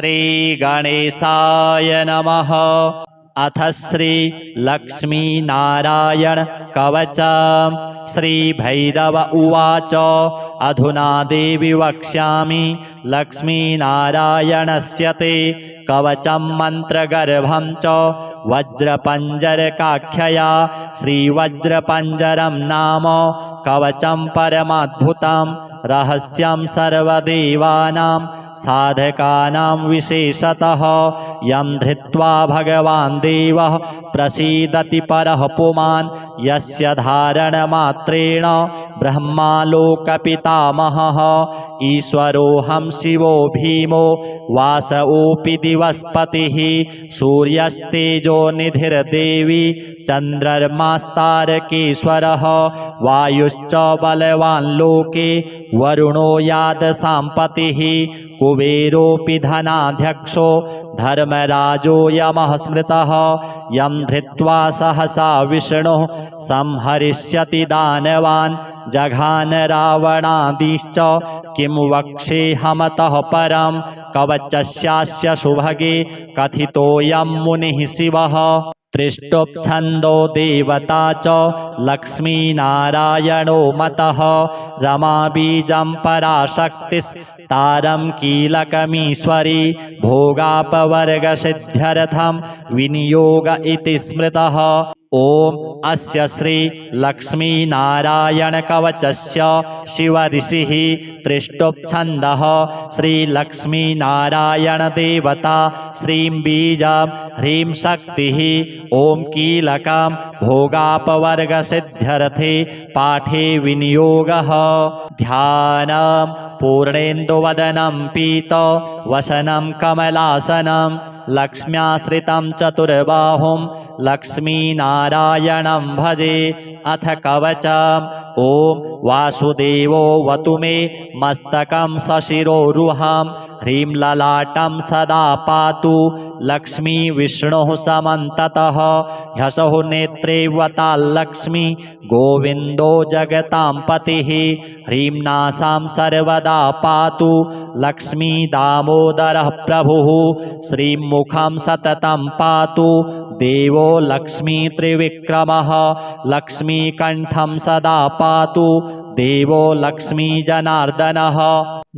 श्रीगणेशाय नमः। अथ श्री लक्ष्मीनारायण कवचम्। श्रीभैरव उवाच अधुना देवि वक्ष्यामि लक्ष्मीनारायणस्य ते कवचं मन्त्रगर्भं च वज्रपञ्जरकाख्यया। श्रीवज्रपञ्जरं नाम कवचं परमाद्भुतं रहस्यं सर्वदेवानां साधकानां विशेषतः यं धृत्वा भगवान् देवः प्रसीदति परः पुमान् यस्य धारणमात्रेण ब्रह्मालोकपितामहः ईश्वरोऽहं शिवो भीमो वासवोऽपि दिवस्पतिः सूर्यस्तेजो निधिर्देवी चन्द्रमास्तारकेश्वरः वायुश्च बलवान् लोके वरुणो यादसाम्पतिः कुबेरोऽपि धनाध्यक्षो धर्मराजो यमः स्मृतः यं धृत्वा सहसा विष्णुः संहरिष्यति दानवान् जघान रावणादिश्च किं वक्ष्येऽहमतः परं कवचस्यास्य सुभगे कथितोऽयं मुनिः शिवः। त्रिष्टुप्छन्दो देवता च लक्ष्मीनारायणो मतः रमाबीजं पराशक्तिस्तारं कीलकमीश्वरी भोगापवर्गसिद्ध्यर्थं विनियोग इति स्मृतः। ॐ अस्य श्री लक्ष्मीनारायणकवचस्य शिवऋषिः त्रिष्टुप्छन्दः श्रीलक्ष्मीनारायणदेवता श्रीं बीजं ह्रीं शक्तिः ॐ कीलकं भोगापवर्गसिद्ध्यर्थे पाठे विनियोगः। ध्यानं पूर्णेन्दुवदनं पीतवसनं कमलासनं लक्ष्म्याश्रितं चतुर्बाहुं लक्ष्मीनारायणं भजे। अथ कवचम्। ॐ वासुदेवोऽवतु मे मस्तकं सशिरोरुहं ह्रीं ललाटं सदा पातु लक्ष्मी विष्णुः समन्ततः ह्यसौ नेत्रे वताल्लक्ष्मी गोविन्दो जगतां पतिः ह्रीं नासां सर्वदा पातु लक्ष्मी दामोदरः प्रभुः श्रीं मुखं सततं पातु देवो लक्ष्मी त्रिविक्रमः लक्ष्मीकण्ठं सदा पातु देवो लक्ष्मी जनार्दनः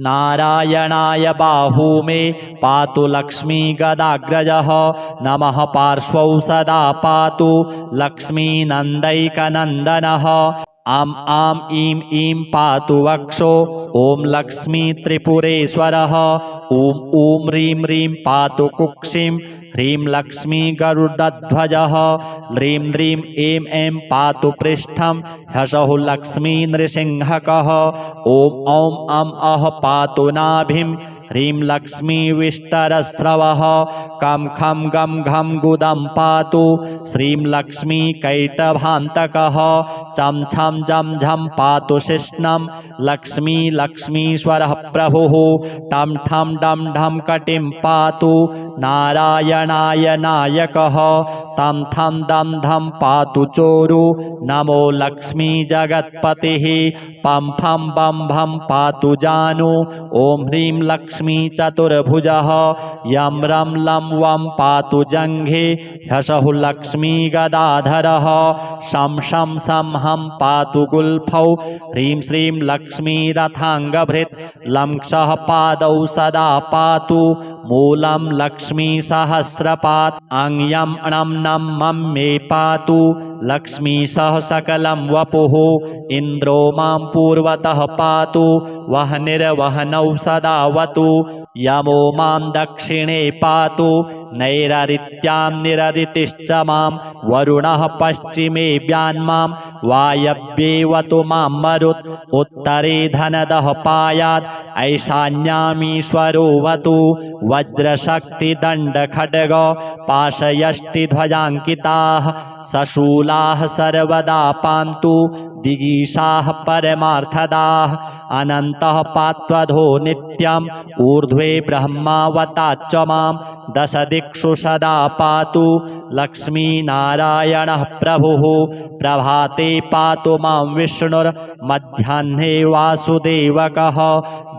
नारायणाय बाहू मे पातु लक्ष्मी गदाग्रजः नमः पार्श्वौ सदा पातु लक्ष्मी नन्दैकनन्दनः आं आं ईं ईं पातु वक्षो ॐ लक्ष्मी त्रिपुरेश्वरः ॐ ॐ ह्रीं ह्रीं पातु कुक्षिं ह्रीं लक्ष्मी गरुडध्वजः ह्रीं ह्रीं ऐं ऐं पातु पृष्ठं ह्सौः लक्ष्मी नृसिंहकः ॐ औं अं अः पातु नाभिं ह्रीं लक्ष्मी विष्टरस्रवः कं खं गं घं गुदं पातु श्रीं लक्ष्मी कैटभान्तकः चं छं जं झं पातु शिश्नं लक्ष्मी लक्ष्मीश्वरः प्रभुः टं ठं डं ढं कटिं पातु नारायणाय नायकः तं थं दं धं पातु चोरु नमो लक्ष्मी जगत्पतिः पं फं बं भं पातु जानु ॐ ह्रीं लक्ष्मी चतुर्भुजः यं रं लं वं पातु जङ्घे ह्सौः लक्ष्मी गदाधरः शं शं सं हं पातु गुल्फौ ह्रीं श्रीं लक्ष्मी रथाङ्गभृत् लं क्षः पादौ सदा पातु मूलं लक्ष्मी सहस्रपात् अङ्यं णं नं मं मे पातु लक्ष्मी सह सकलं वपुः इन्द्रो मां पूर्वतः पातु वह्निर्वह्नौ सदावतु यमो मां दक्षिणे पातु नैररित्यां निररितिश्च मां वरुणः पश्चिमे व्यान्मां वायव्येवतु मां मरुत् उत्तरे धनदः पायात् ऐशान्यामीश्वरोऽवतु वज्रशक्तिदण्डखड्ग पाशयष्टिध्वजाङ्किताः सशूलाः सर्वदा पान्तु दिगीषाः परमार्थदाः अनन्तः पात्वधो नित्यम् ऊर्ध्वे ब्रह्मावताच्च मां दश दिक्षु सदा पातु लक्ष्मीनारायणः प्रभुः प्रभाते पातु मां विष्णुर्मध्याह्ने वासुदेवकः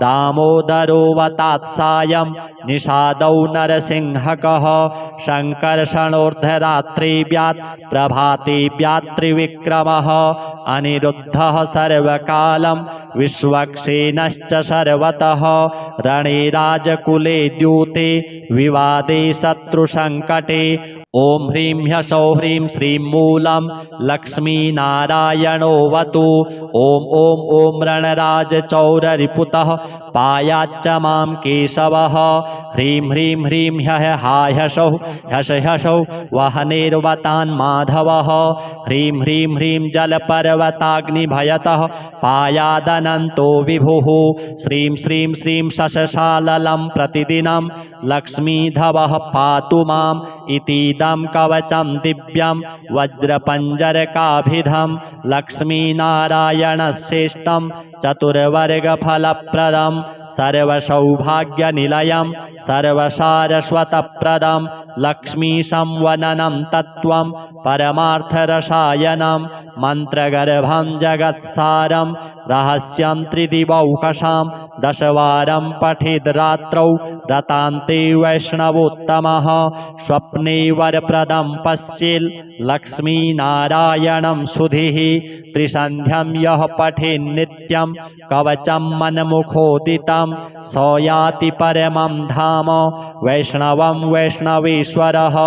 दामोदरोऽवतात्सायं निषादौ नरसिंहकः शङ्कर्षणोर्धरात्रिव्यात् प्रभातेव्यात् त्रिविक्रमः अनिरुद्धः सर्वकालं विश्वक्सेनश्च सर्वतः रणे राजकुले द्यूते विवादे शत्रुसङ्कटे ॐ ह्रीं ह्सौः ह्रीं श्रीं मूलं लक्ष्मीनारायणोऽवतु ॐ ॐ ॐ रणराजचौररिपुतः पायाच्च मां केशवः ह्रीं ह्रीं ह्रीं ह्यः हाह्यसौः ह्यसौः वहनेर्वतान् माधवः ह्रीं ह्रीं ह्रीं जलपर्वताग्निभयतः पायादनन्तो विभुः श्रीं श्रीं श्रीं शशशाललं प्रतिदिनं लक्ष्मीधवः पातु माम् इतीदं कवचं दिव्यं वज्रपञ्जरकाभिधं लक्ष्मीनारायणश्रेष्ठं चतुर्वर्गफलप्रदं सर्वसौभाग्यनिलयं सर्वसारस्वतप्रदं लक्ष्मीसंवदनं तत्त्वं परमार्थरसायनं मन्त्रगर्भं जगत्सारं रहस्यं त्रिदिवौकसां दशवारं पठेद् रात्रौ रतान्ते वैष्णवोत्तमः स्वप्ने वरप्रदं पश्येत् लक्ष्मीनारायणं सुधीः त्रिसन्ध्यं यः पठेन्नित्यं कवचं मन्मुखोदितं स याति परमं धाम वैष्णवं वैष्णवेश्वरः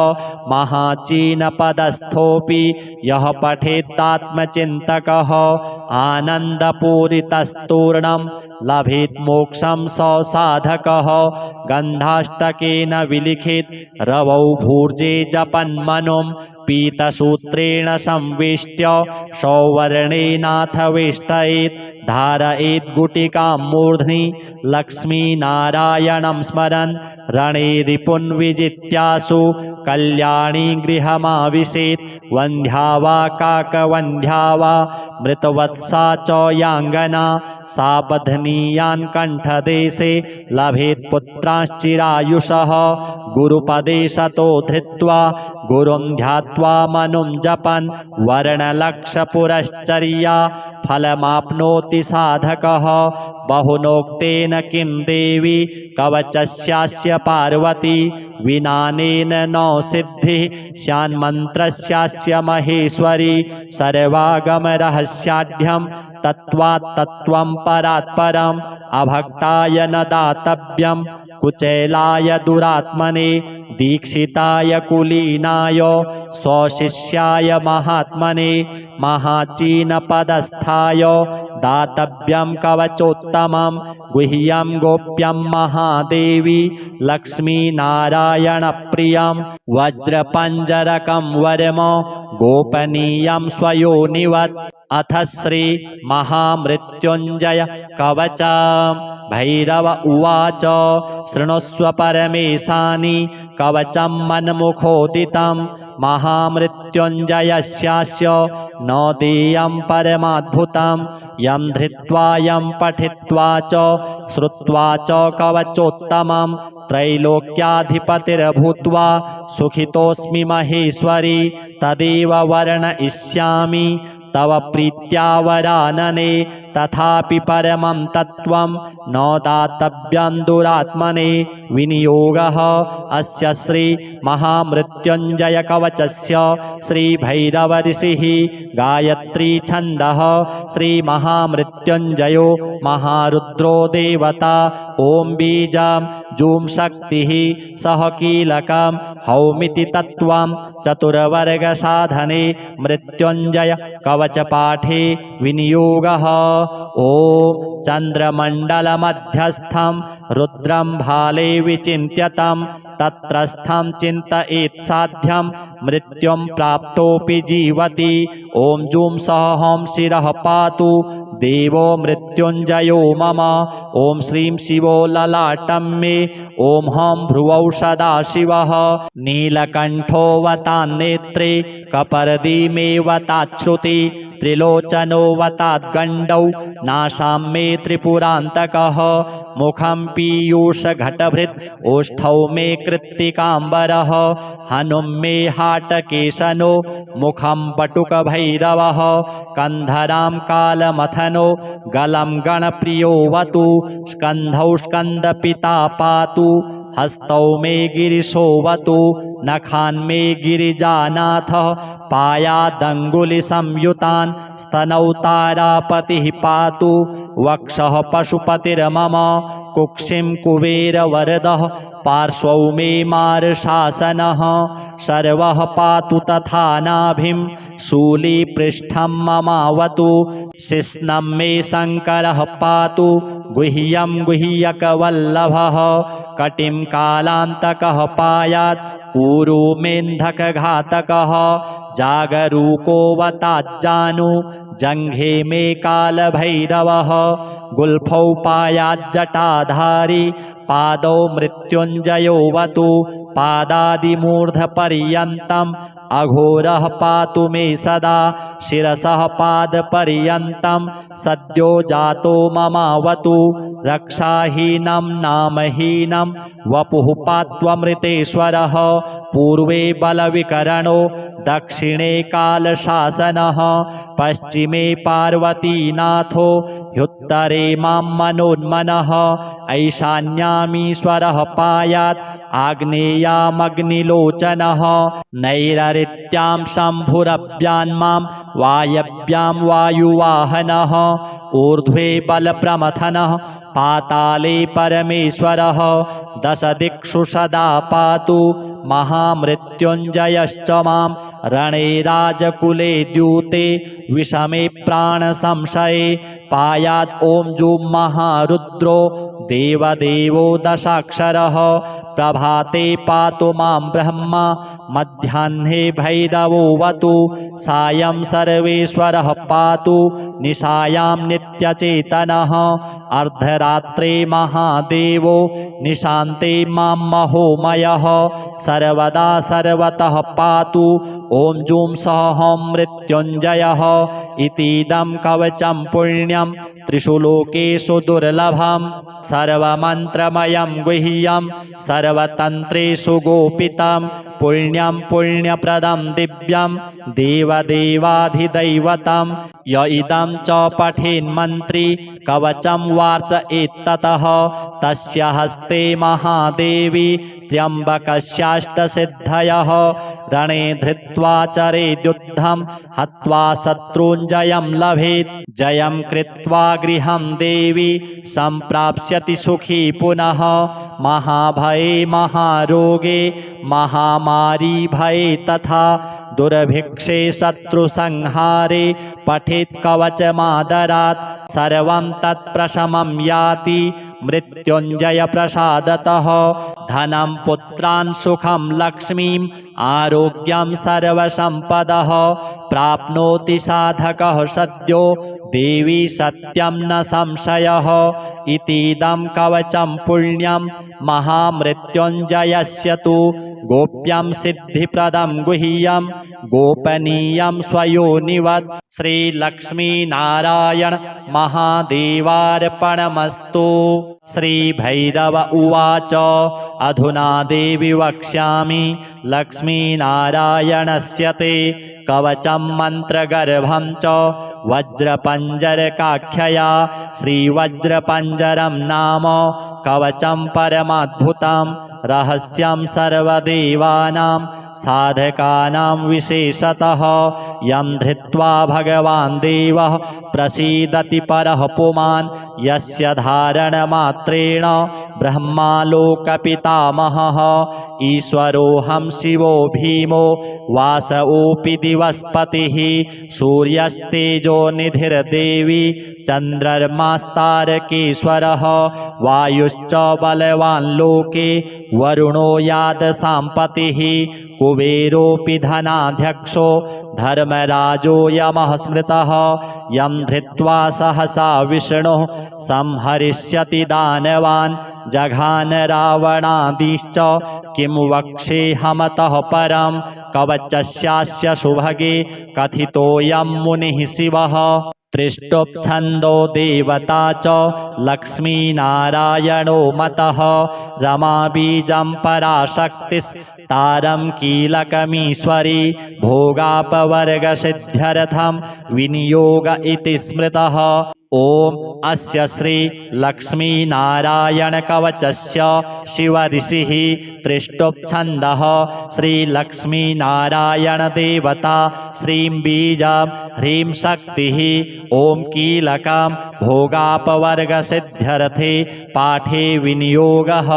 महाचीनपदस्थोऽपि यः पठेत्तात्मचिन्तकः आनन्दपूरितस्तूर्णं लभेत् मोक्षं स साधकः गन्धाष्टकेन विलिखित रवौ भूर्जे जपन्मनुं पीतसूत्रेण संवेष्ट्य सौवर्णेनाथ वेष्टयेत् धारयेत् गुटिकां मूर्ध्नि लक्ष्मीनारायणं स्मरन् रणे रिपुन् विजित्यासु कल्याणी गृहमाविशेत् वन्ध्या वा काकवन्ध्या वा मृतवत्सा च याङ्गना सा बध्नीयान् कण्ठदेशे लभेत् पुत्राश्चिरायुषः गुरुपदे सतो धृत्वा गुरुं ध्यात्वा मनुं जपन् वर्णलक्षपुरश्चर्या फलमाप्नोति साधकः बहुनोक्तेन किं देवी कवचस्यास्य पार्वती विनानेन न सिद्धिः स्यान्मन्त्रस्यास्य महेश्वरी सर्वागमरहस्याढ्यं तत्त्वात् तत्त्वं परात् परम् अभक्ताय न दातव्यं कुचेलाय दुरात्मने दीक्षिताय कुलीनाय स्वशिष्याय महात्मने महाचीनपदस्थाय दातव्यं कवचोत्तमं गुह्यं गोप्यं महादेवी लक्ष्मीनारायणप्रियं वज्रपञ्जरकं वरम गोपनीयं स्वयोनिवत् अथ श्री महामृत्युञ्जय कवचम् भैरव उवाच शृणुष्व परमेशानि कवचं मन्मुखोदितं महामृत्युञ्जयस्यास्य न देयं परमाद्भुतं यं धृत्वा यं पठित्वा च श्रुत्वा च कवचोत्तमं त्रैलोक्याधिपतिर्भूत्वा सुखितोऽस्मि महेश्वरी तदेव वर्णयिष्यामि तव प्रीत्या वरानने तथापि परमं तत्त्वं न दातव्यं दुरात्मने विनियोगः अस्य श्री महामृत्युञ्जय कवचस्य श्री भैरव ऋषिः गायत्री छन्दः श्री महामृत्युञ्जयो महारुद्रो देवता ॐ बीजं जूं शक्तिः सह कीलकं हौमिति तत्त्वं चतुर्वर्गसाधने मृत्युञ्जय कवचपाठे विनियोगः ॐ चन्द्रमण्डलमध्यस्थं रुद्रं भाले विचिन्त्यतं तत्रस्थं चिन्तयेत् साध्यं मृत्युं प्राप्तोऽपि जीवति ॐ जूं सह हं शिरः पातु देवो मृत्युञ्जयो मम ॐ श्रीं शिवो ललाटं मे ॐ हं भ्रुवौ सदाशिवः नीलकण्ठोऽवतान्नेत्रे कपर्दीमेवताच्छ्रुति त्रिलोचनो वताद्गण्डौ नाशां मे त्रिपुरान्तकः मुखं पीयूषघटभृत् ओष्ठौ मे कृत्तिकाम्बरः हनुं मे हाटकेशनो मुखं बटुकभैरवः कन्धरां कालमथनो गलं गणप्रियोऽवतु स्कन्धौ स्कन्दपिता पातु हस्तौ मे गिरिशोऽवतु नखान्मे गिरिजानाथः पायादङ्गुलिसंयुतान् स्तनौ तारापतिः पातु वक्षः पशुपतिर्मम कुक्षिं कुबेरवरदः पार्श्वौ मे मार्शासनः सर्वः पातु तथा नाभिं शूलीपृष्ठं ममावतु शिश्नं मे शङ्करः पातु गुह्यं गुह्यकवल्लभः कटिं कालान्तकः पायात् ऊरू मेन्धकघातकः जागरूकोऽवताज्जानु जङ्घे मे कालभैरवः गुल्फौ पायाज्जटाधारी पादौ मृत्युञ्जयोऽवतु पादादिमूर्धपर्यन्तम् अघोरः पातु मे सदा शिरसः पादपर्यन्तं सद्यो जातो ममावतु रक्षाहीनं नामहीनं वपुः पात्वमृतेश्वरः पूर्वे बलविकरणो दक्षिणे कालशासनः पश्चिमे पार्वतीनाथो ह्युत्तरे मां मनोन्मनः ऐशान्यामीश्वरः पायात् आग्नेयामग्निलोचनः नैररित्यां शम्भुरभ्यान्मां वायव्यां वायुवाहनः ऊर्ध्वे बलप्रमथनः पाताले परमेश्वरः दशदिक्षु सदा पातु महामृत्युञ्जयश्च मां रणे राजकुले द्यूते विषमे प्राणसंशये पायात् ॐ जुं महारुद्रो देवदेवो दशाक्षरः प्रभाते पातु मां ब्रह्मा मध्याह्ने भैरवोऽवतु सायं सर्वेश्वरः पातु निशायां नित्यचेतनः अर्धरात्रे महादेवो निशान्ते मां महोमयः सर्वदा सर्वतः पातु ॐ जुं सः मृत्युञ्जयः इतीदं कवचं पुण्यं त्रिषु लोकेषु दुर्लभं सर्वमन्त्रमयं गुह्यं सर्वतन्त्रेषु गोपितं पुण्यं पुण्यप्रदं दिव्यं देवदेवाधिदैवतं य इदं च पठेन्मन्त्री कवचं वार्च एततः तस्य हस्ते महादेवी त्र्यम्बकस्याष्टसिद्धयः रणे धृत्वा चरेद्युद्धं हत्वा शत्रूञ्जयं लभेत् जयं कृत्वा गृहं देवी सम्प्राप्स्यति सुखी पुनः महाभये महारोगे महामारी भये तथा दुर्भिक्षे शत्रुसंहारे पठेत् कवचमादरात् सर्वं तत्प्रशमं याति मृत्युञ्जय प्रसादतः धनं पुत्रान् सुखं लक्ष्मीम् आरोग्यं सर्वसम्पदः प्राप्नोति साधकः सद्यो देवी सत्यं न संशयः इतीदं कवचं पुण्यं महामृत्युञ्जयस्य तु गोप्यं सिद्धिप्रदं गुह्यं गोपनीयं स्वयोनिवत् श्रीलक्ष्मीनारायण महादेवार्पणमस्तु। श्रीभैरव उवाच अधुना देवि वक्ष्यामि लक्ष्मीनारायणस्य ते कवचं मन्त्रगर्भं च वज्रपञ्जरकाख्यया श्रीवज्रपञ्जरं नाम कवचं परमाद्भुतं रहस्यं सर्वदेवानां साधकानां विशेषतः यं धृत्वा भगवान् देवः प्रसीदति परः पुमान् यस्य धारणमात्रेण ब्रह्मालोकपितामहः ईश्वरोऽहं शिवो भीमो वासवोऽपि दिवस्पतिः सूर्यस्तेजो निधिर्देवी चन्द्रमास्तारकेश्वरः वायुश्च बलवान् लोके वरुणो यादसाम्पतिः कुबेरोऽपि धनाध्यक्षो धर्मराजो यमः स्मृतः यं धृत्वा सहसा विष्णुः संहरिष्यति दानवान् जघान रावणादिश्च किं वक्ष्येऽहमतः परं कवचस्यास्य सुभगे कथितोऽयं मुनिः शिवः त्रिष्टुप्छन्दो देवता च लक्ष्मीनारायणो मतः रमाबीजं पराशक्तिस्तारं कीलकमीश्वरी भोगापवर्गसिद्ध्यर्थं विनियोग इति स्मृतः ॐ अस्य श्री लक्ष्मीनारायणकवचस्य शिवऋषिः त्रिष्टुप्छन्दः श्रीलक्ष्मीनारायणदेवता श्रीं बीजं ह्रीं शक्तिः ॐ कीलकं भोगापवर्गसिद्ध्यर्थे पाठे विनियोगः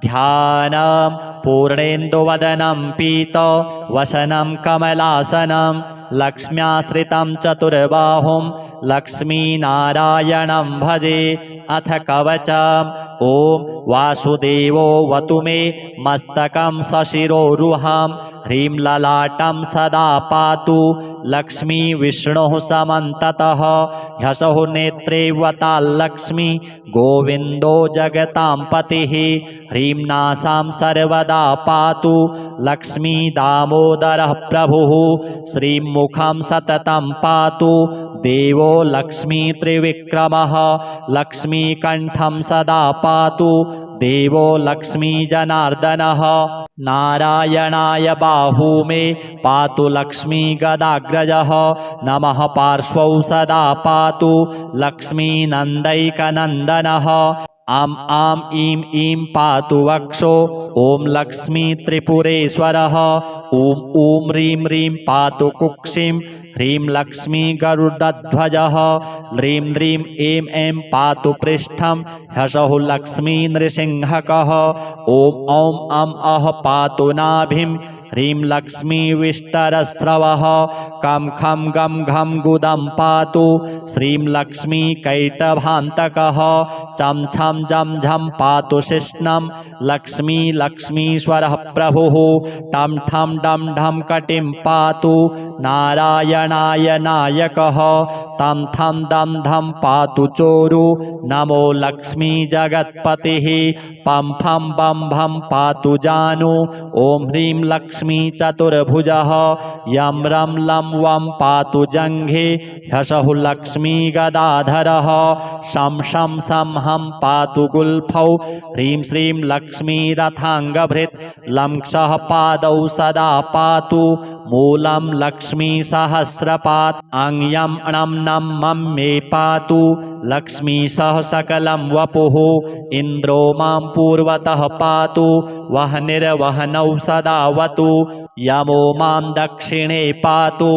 ध्यानं पूर्णेन्दुवदनं पीतवसनं कमलासनं लक्ष्म्याश्रितं चतुर्बाहुं लक्ष्मीनारायणं भजे अथ कवचम् ॐ वासुदेवो वतु मे मस्तकं सशिरोरुहं ह्रीं ललाटं सदा पातु लक्ष्मी विष्णुः समन्ततः ह्यसौ नेत्रे वताल्लक्ष्मी गोविन्दो जगतां पतिः ह्रीं नासां सर्वदा पातु लक्ष्मी दामोदरः प्रभुः श्रीं मुखं सततं पातु देवो लक्ष्मी त्रिविक्रमः लक्ष्मीकण्ठं सदा पातु देवो लक्ष्मी जनार्दनः नारायणाय बाहू मे पातु लक्ष्मी गदाग्रजः नमः पार्श्वौ सदा पातु लक्ष्मी नन्दैकनन्दनः आम् आम् ईं ईं पातु वक्षो ॐ लक्ष्मी त्रिपुरेश्वरः ॐ ॐ ह्रीं ह्रीं पातु कुक्षिं ह्रीं लक्ष्मी गरुडध्वजः ह्रीं ह्रीं ऐं ऐं पातु पृष्ठं ह्सौः लक्ष्मी नृसिंहकः ॐ औं अं अः पातु नाभिं ह्रीं लक्ष्मी विष्टरस्रवः कं खं गं घं गुदं पातु श्रीं लक्ष्मी कैटभान्तकः चं छं जं झं पातु शिश्नं लक्ष्मी लक्ष्मीश्वरः प्रभुः टं ठं डं ढं कटिं पातु नारायणाय नायकः तं थं दं धं पातु चोरु नमो लक्ष्मी जगत्पतिः पं फं बं भं पातु जानु ॐ ह्रीं लक्ष्मी चतुर्भुजः यं रं लं वं पातु जङ्घे ह्सौः लक्ष्मी गदाधरः शं शं सं हं पातु गुल्फौ ह्रीं श्रीं लक्ष्मी रथाङ्गभृत् लं क्षः पादौ सदा पातु मूलं लक्ष्मी सहस्रपात् अङ्यं णं नं मं मे पातु लक्ष्मी सह सकलं वपुः इन्द्रो मां पूर्वतः पातु वह्निर्वह्नौ सदावतु यमो मां दक्षिणे पातु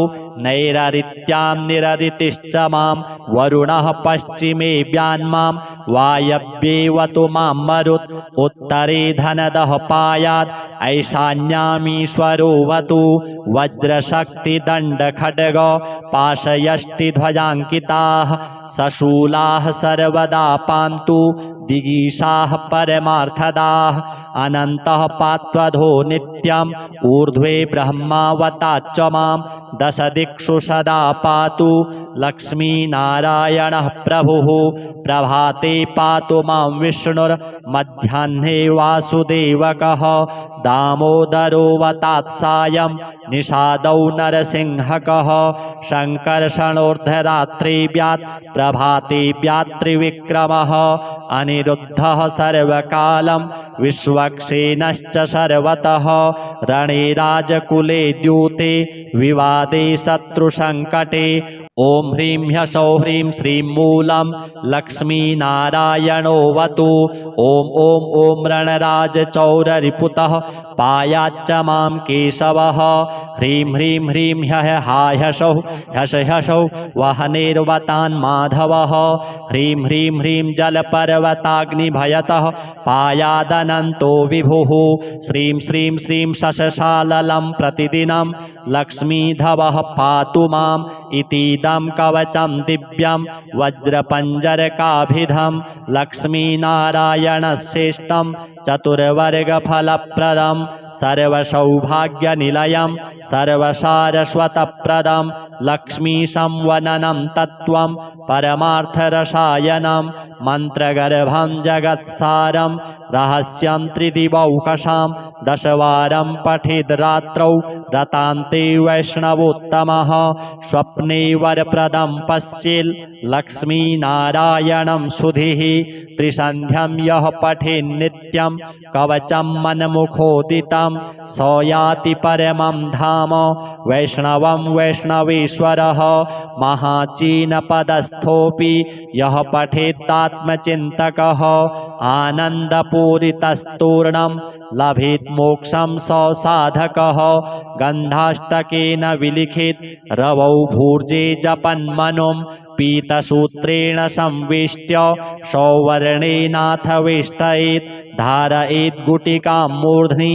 नैररित्यां निररितिश्च मां वरुणः पश्चिमे व्यान्मां वायव्येवतु मां मरुत् उत्तरे धनदः पायात् ऐशान्यामीश्वरो वतु वज्रशक्तिदण्डखड्ग पाशयष्टिध्वजाङ्किताः सशूलाः सर्वदा पान्तु दिगीशाः परमार्थदाः अनन्तः पात्वधो नित्यम् ऊर्ध्वे ब्रह्मावताच्च मां दशदिक्षु सदा पातु लक्ष्मीनारायणः प्रभुः प्रभाते पातु मां विष्णुर्मध्याह्ने वासुदेवकः दामोदरो वतात्सायं निषादौ नरसिंहकः शङ्कर्षणोर्धरात्रे व्यात् प्रभाते व्यात्रिविक्रमः अनिरुद्धः सर्वकालं विश्वक्सेनश्च सर्वतः रणे राजकुले द्यूते विवादे शत्रुसङ्कटे ॐ ह्रीं ह्सौः ह्रीं श्रीं मूलं लक्ष्मीनारायणो वतु ॐ ॐ ॐ रणराजचौररिपुतः पायाच्च मां केशवः ह्रीं ह्रीं ह्रीं ह्यः हाह्यशौ ह्यश ह्यशौ वहनेर्वतान् माधवः ह्रीं ह्रीं ह्रीं जलपर्वताग्निभयतः पायादनन्तो विभुः श्रीं श्रीं श्रीं शशशाललं प्रतिदिनं लक्ष्मीधवः पातु माम् इतीदं कवचं दिव्यं वज्रपञ्जरकाभिधं लक्ष्मीनारायणश्रेष्ठं चतुर्वर्गफलप्रदं सर्वसौभाग्यनिलयं सर्वसारस्वतप्रदं लक्ष्मीसंवदनं तत्त्वं परमार्थरसायनं मन्त्रगर्भं जगत्सारं रहस्यं त्रिदिवौकसां दशवारं पठेद् रात्रौ रतान्ते वैष्णवोत्तमः स्वप्ने वरप्रदं पश्येत् लक्ष्मीनारायणं सुधीः त्रिसन्ध्यं यः पठेन्नित्यं कवचं मन्मुखोदितं स याति परमं धाम वैष्णवं वैष्णवेश्वरः महाचीनपदस्थोऽपि यः पठेत्तात्मचिन्तकः आनन्दपूरितस्तूर्णं लभेत् मोक्षं स साधकः गन्धाष्टकेन विलिखित रवौ भूर्जे जपन्मनुं पीतसूत्रेण संवेष्ट्य सौवर्णेनाथ वेष्टयेत् धारयेत् गुटिकां मूर्ध्नि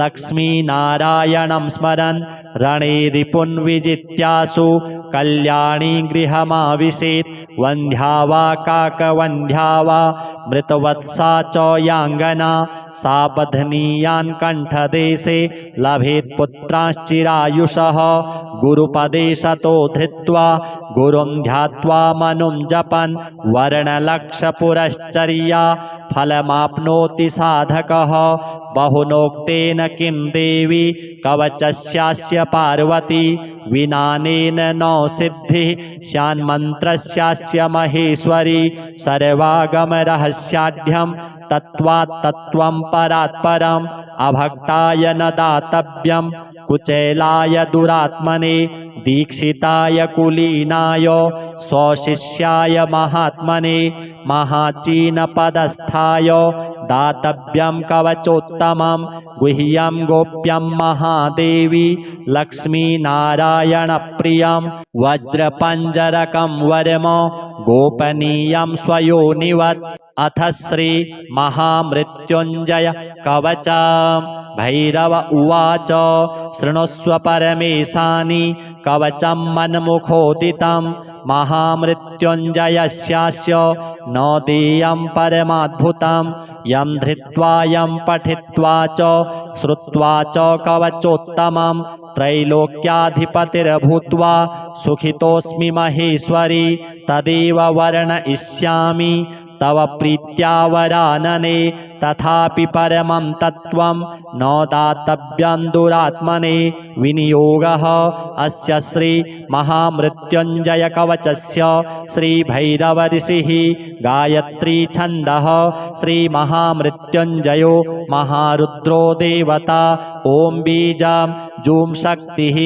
लक्ष्मीनारायणं स्मरन् रणे रिपुन् विजित्यासु कल्याणी गृहमाविशेत् वन्ध्या वा काकवन्ध्या वा मृतवत्सा च याङ्गना सा बध्नीयान् कण्ठदेशे लभेत् पुत्राश्चिरायुषः गुरुपदे सतो धृत्वा गुरुं ध्यात्वा मनुं जपन् वर्णलक्षपुरश्चर्या फलमाप्नोति साधकः बहुनोक्तेन किं देवी कवचस्यास्य पार्वती विनानेन न सिद्धिः स्यान्मन्त्रस्यास्य महेश्वरी सर्वागमरहस्याढ्यं तत्त्वात् तत्त्वं परात् परम् अभक्ताय न दातव्यं कुचेलाय दुरात्मने दीक्षिताय कुलीनाय स्वशिष्याय महात्मने महाचीनपदस्थाय दातव्यं कवचोत्तमं गुह्यं गोप्यं महादेवी लक्ष्मीनारायणप्रियं वज्रपञ्जरकं वरम गोपनीयं स्वयोनिवत् अथ श्री महामृत्युञ्जय कवचम् भैरव उवाच शृणुष्व परमेशानि कवचं मन्मुखोदितं महामृत्युञ्जयस्यास्य न देयं परमाद्भुतं यं धृत्वा यं पठित्वा च श्रुत्वा च कवचोत्तमं त्रैलोक्याधिपतिर्भूत्वा सुखितोऽस्मि महेश्वरी तदेव वर्णयिष्यामि तव प्रीत्या वरानने तथापि परमं तत्त्वं न दातव्यं दुरात्मने विनियोगः अस्य श्री महामृत्युञ्जय कवचस्य श्री भैरव ऋषिः गायत्री छन्दः श्री महामृत्युञ्जयो महारुद्रो देवता ॐ बीजं जूं शक्तिः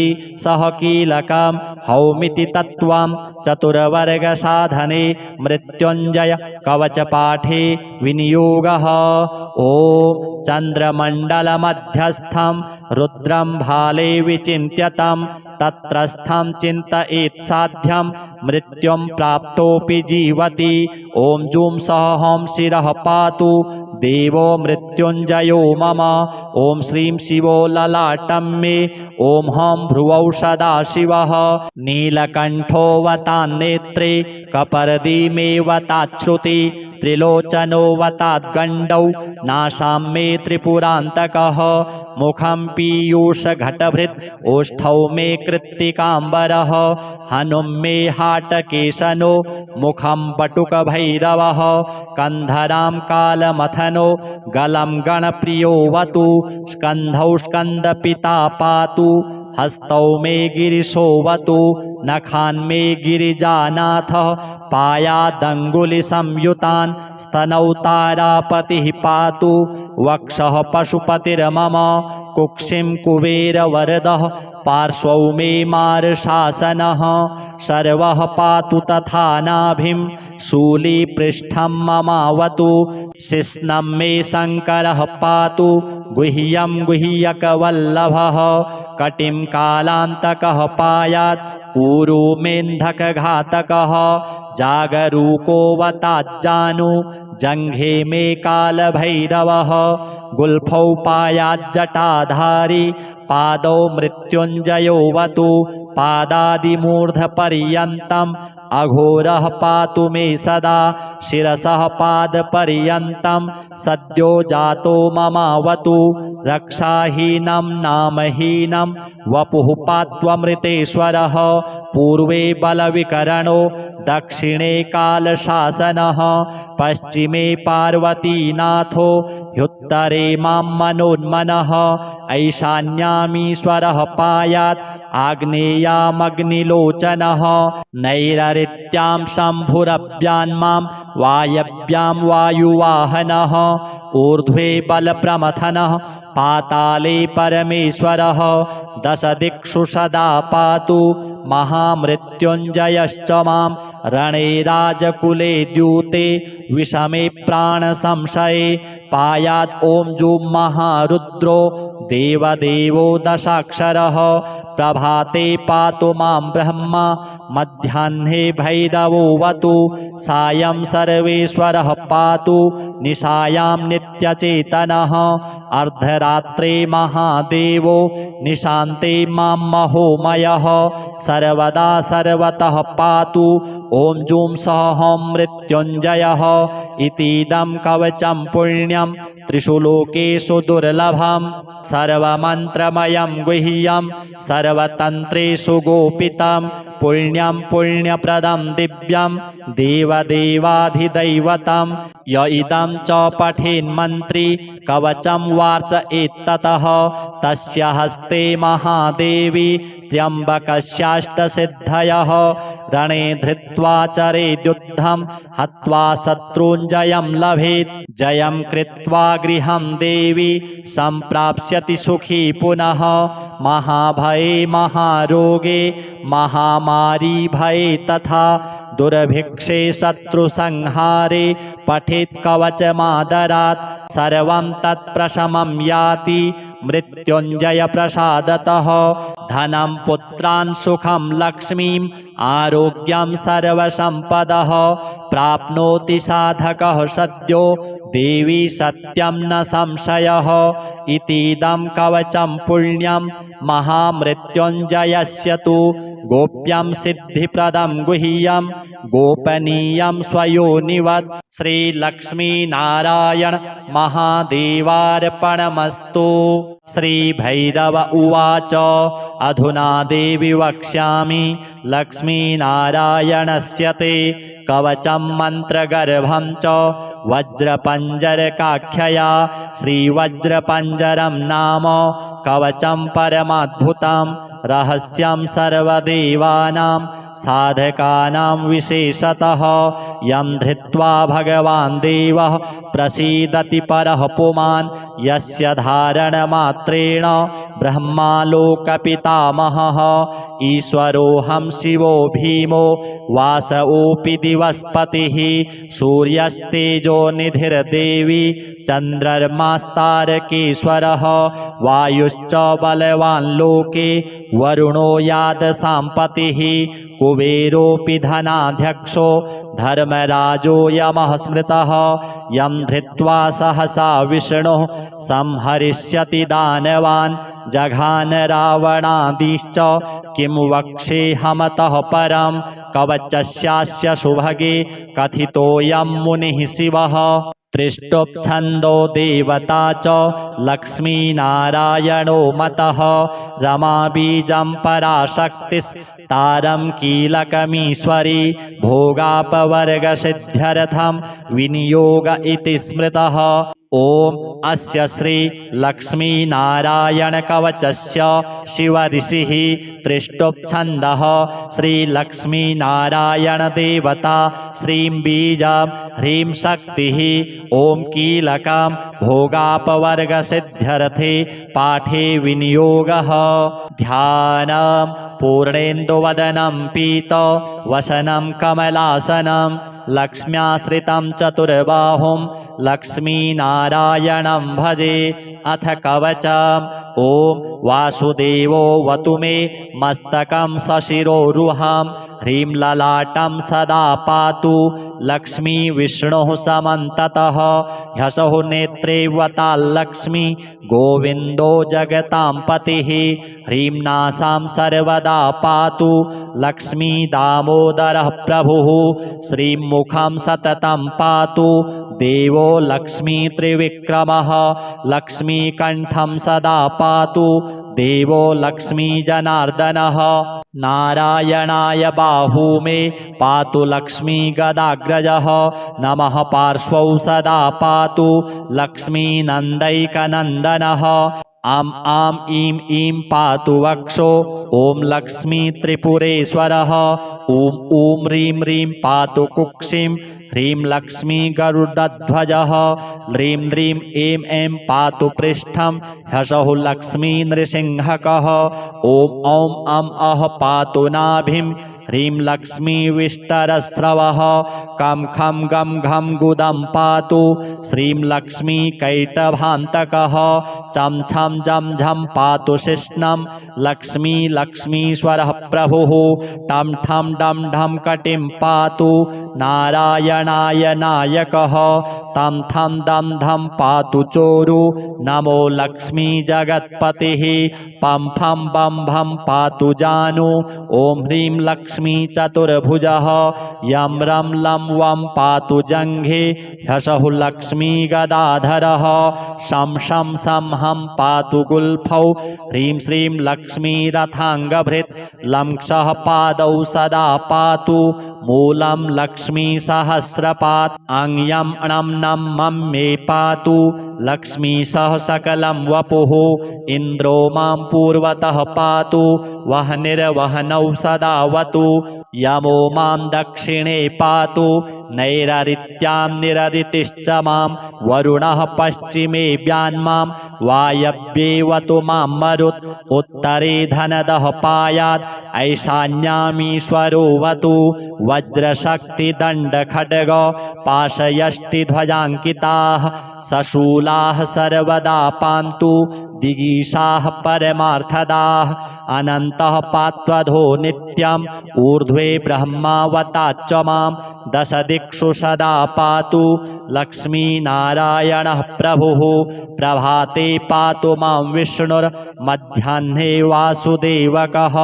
सह कीलकं हौमिति तत्त्वं चतुर्वर्गसाधने मृत्युञ्जय कवचपाठे विनियोगः ॐ चन्द्रमण्डलमध्यस्थं रुद्रं भाले विचिन्त्यतं तत्रस्थं चिन्तयेत् साध्यं मृत्युं प्राप्तोऽपि जीवति ॐ जूं सह शिरः पातु देवो मृत्युञ्जयो मम ॐ श्रीं शिवो ललाटं मे ॐ हं भ्रुवौ सदाशिवः नीलकण्ठोऽवतान्नेत्रे कपर्दी मे वताच्छ्रुति त्रिलोचनो वताद्गण्डौ नाशां मे त्रिपुरान्तकः मुखं पीयूषघटभृत् ओष्ठौ मे कृत्तिकाम्बरः हनुं मे हाटकेशनो मुखं बटुकभैरवः कन्धरां कालमथनो गलं गणप्रियोऽवतु स्कन्धौ स्कन्दपिता पातु हस्तौ मे गिरिशोऽवतु नखान्मे गिरिजानाथः पायादङ्गुलिसंयुतान् स्तनौ तारापतिः पातु वक्षः पशुपतिर्मम कुक्षिं कुबेरवरदः पार्श्वौ मे मार्शासनः सर्वः पातु तथा नाभिं शूलीपृष्ठं ममावतु शिश्नं मे शङ्करः पातु गुह्यं गुह्यकवल्लभः कटिं कालान्तकः पायात् ऊरुमेन्धकघातकः जागरूकोऽवताज्जानु जङ्घे मे कालभैरवः गुल्फौ पायाज्जटाधारी पादौ मृत्युञ्जयोऽवतु पादादिमूर्धपर्यन्तम् अघोरः पातु मे सदा शिरसः पादपर्यन्तं सद्यो जातो ममावतु रक्षाहीनं नामहीनं वपुः पात्वमृतेश्वरः पूर्वे बलविकरणो दक्षिणे कालशासनः पश्चिमे पार्वतीनाथो ह्युत्तरे मां मनोन्मनः ऐशान्यामीश्वरः पायात् आग्नेयामग्निलोचनः नैररित्यां शम्भुरभ्यान्मां वायव्यां वायुवाहनः ऊर्ध्वे बलप्रमथनः पाताले परमेश्वरः दशदिक्षु सदा पातु महामृत्युञ्जयश्च मां रणे राजकुले द्यूते विषमे प्राणसंशये पायात् ॐ जुं महारुद्रो देवदेवो दशाक्षरः प्रभाते पातु मां ब्रह्मा मध्याह्ने भैरवोऽवतु सायं सर्वेश्वरः पातु निशायां नित्यचेतनः अर्धरात्रे महादेवो निशान्ते मां महोमयः सर्वदा सर्वतः पातु ॐ जुं सः मृत्युञ्जयः इतीदं कवचं पुण्यं त्रिषु लोकेषु दुर्लभं सर्वमन्त्रमयं गुह्यं सर्वतन्त्रेषु गोपितं पुण्यं पुण्यप्रदं दिव्यं देवदेवाधिदैवतं य इदं च पठेन्मन्त्री कवचं वार्चयेत्ततः तस्य हस्ते महादेवी त्र्यम्बकस्याष्टसिद्धयः रणे धृत्वा चरेद्युद्धं हत्वा शत्रूञ्जयं लभेत् जयं कृत्वा गृहं देवी सम्प्राप्स्यति सुखी पुनः महाभये महारोगे महामारी भये तथा दुर्भिक्षे शत्रुसंहारे पठेत् कवचमादरात् सर्वं तत्प्रशमं याति मृत्युञ्जयप्रसादतः धनं पुत्रान् सुखं लक्ष्मीम् आरोग्यं सर्वसम्पदः प्राप्नोति साधकः सद्यो देवी सत्यं न संशयः इतीदं कवचं पुण्यं महामृत्युञ्जयस्य तु गोप्यं सिद्धिप्रदं गुह्यं गोपनीयं स्वयोनिवत् श्रीलक्ष्मीनारायण महादेवार्पणमस्तु। श्रीभैरव उवाच अधुना देवि वक्ष्यामि लक्ष्मीनारायणस्य ते कवचं मन्त्रगर्भं च वज्रपञ्जरकाख्यया श्रीवज्रपञ्जरं नाम कवचं परमाद्भुतं रहस्यं सर्वदेवानां साधकानां विशेषतः यं धृत्वा भगवान् देवः प्रसीदति परः पुमान् यस्य धारणमात्रेण ब्रह्मालोकपितामहः ईश्वरोऽहं शिवो भीमो वासवोऽपि दिवस्पतिः सूर्यस्तेजो निधिर्देवी चन्द्रमास्तारकेश्वरः वायुश्च बलवान् लोके वरुणो यादसाम्पतिः कुबेरोऽपि धनाध्यक्षो धर्मराजो यमः स्मृतः यं धृत्वा सहसा विष्णुः संहरिष्यति दानवान् जघान रावणादिश्च किं वक्ष्येऽहमतः परं कवचस्यास्य सुभगे कथितोऽयं मुनिः शिवः त्रिष्टुप्छन्दो देवता च लक्ष्मीनारायणो मतः रमाबीजं पराशक्तिस्तारं कीलकमीश्वरी भोगापवर्गसिद्ध्यर्थं विनियोग इति स्मृतः। ॐ अस्य श्री लक्ष्मीनारायणकवचस्य शिवऋषिः त्रिष्टुप्छन्दः श्रीलक्ष्मीनारायणदेवता श्रीं बीजं ह्रीं शक्तिः ॐ कीलकं भोगापवर्गसिद्ध्यर्थे पाठे विनियोगः। ध्यानं पूर्णेन्दुवदनं पीतवसनं कमलासनं लक्ष्म्याश्रितं चतुर्बाहुं लक्ष्मीनारायणं भजे अथ कवचम् ॐ वासुदेवो वतु मे मस्तकं सशिरोरुहां ह्रीं ललाटं सदा पातु लक्ष्मी विष्णुः समन्ततः ह्यसौ नेत्रे वताल्लक्ष्मी गोविन्दो जगतां पतिः ह्रीं नासां सर्वदा पातु लक्ष्मी दामोदरः प्रभुः श्रीं मुखं सततं पातु देवो लक्ष्मी त्रिविक्रमः लक्ष्मीकण्ठं सदा पातु देवो लक्ष्मी जनार्दनः नारायणाय बाहू मे पातु लक्ष्मी गदाग्रजः नमः पार्श्वौ सदा पातु लक्ष्मी नन्दैकनन्दनः आम् आम् ईं ईं पातु वक्षो ॐ लक्ष्मी त्रिपुरेश्वरः ॐ ॐ ह्रीं ह्रीं पातु कुक्षिं ह्रीं लक्ष्मी गरुडध्वजः ह्रीं ह्रीं ऐं ऐं पातु पृष्ठं ह्सौः लक्ष्मी नृसिंहकः ॐ औं अं अः पातु नाभिं ह्रीं लक्ष्मी विष्टरस्रवः कं खं गं घं गुदं पातु श्रीं लक्ष्मी कैटभान्तकः चं छं जं झं पातु शिश्नं लक्ष्मी लक्ष्मीश्वरः प्रभुः टं ठं डं ढं कटिं पातु नारायणाय नायकः तं थं दं धं पातु चोरु नमो लक्ष्मी जगत्पतिः पं फं बं भं पातु जानु ॐ ह्रीं लक्ष्मी चतुर्भुजः यं रं लं वं पातु जङ्घे ह्सौः लक्ष्मी गदाधरः शं शं सं हं पातु गुल्फौ ह्रीं श्रीं लक्ष्मी रथाङ्गभृत् लं क्षः पादौ सदा पातु मूलं लक्ष्मी सहस्रपात् अङ्यं णं नं मं मे पातु लक्ष्मी सह सकलं वपुः इन्द्रो मां पूर्वतः पातु वह्निर्वह्नौ सदावतु यमो मां दक्षिणे पातु नैररित्यां निररितिश्च मां वरुणः पश्चिमे व्यान्मां वायव्येवतु मां मरुत् उत्तरे धनदः पायात् ऐशान्यामीश्वरोऽवतु वज्रशक्तिदण्डखड्ग पाशयष्टिध्वजाङ्किताः सशूलाः सर्वदा पान्तु दिगीषाः परमार्थदाः अनन्तः पात्वधो नित्यम् ऊर्ध्वे ब्रह्मावताच्च मां दशदिक्षु सदा पातु लक्ष्मीनारायणः प्रभुः प्रभाते पातु मां विष्णुर्मध्याह्ने वासुदेवकः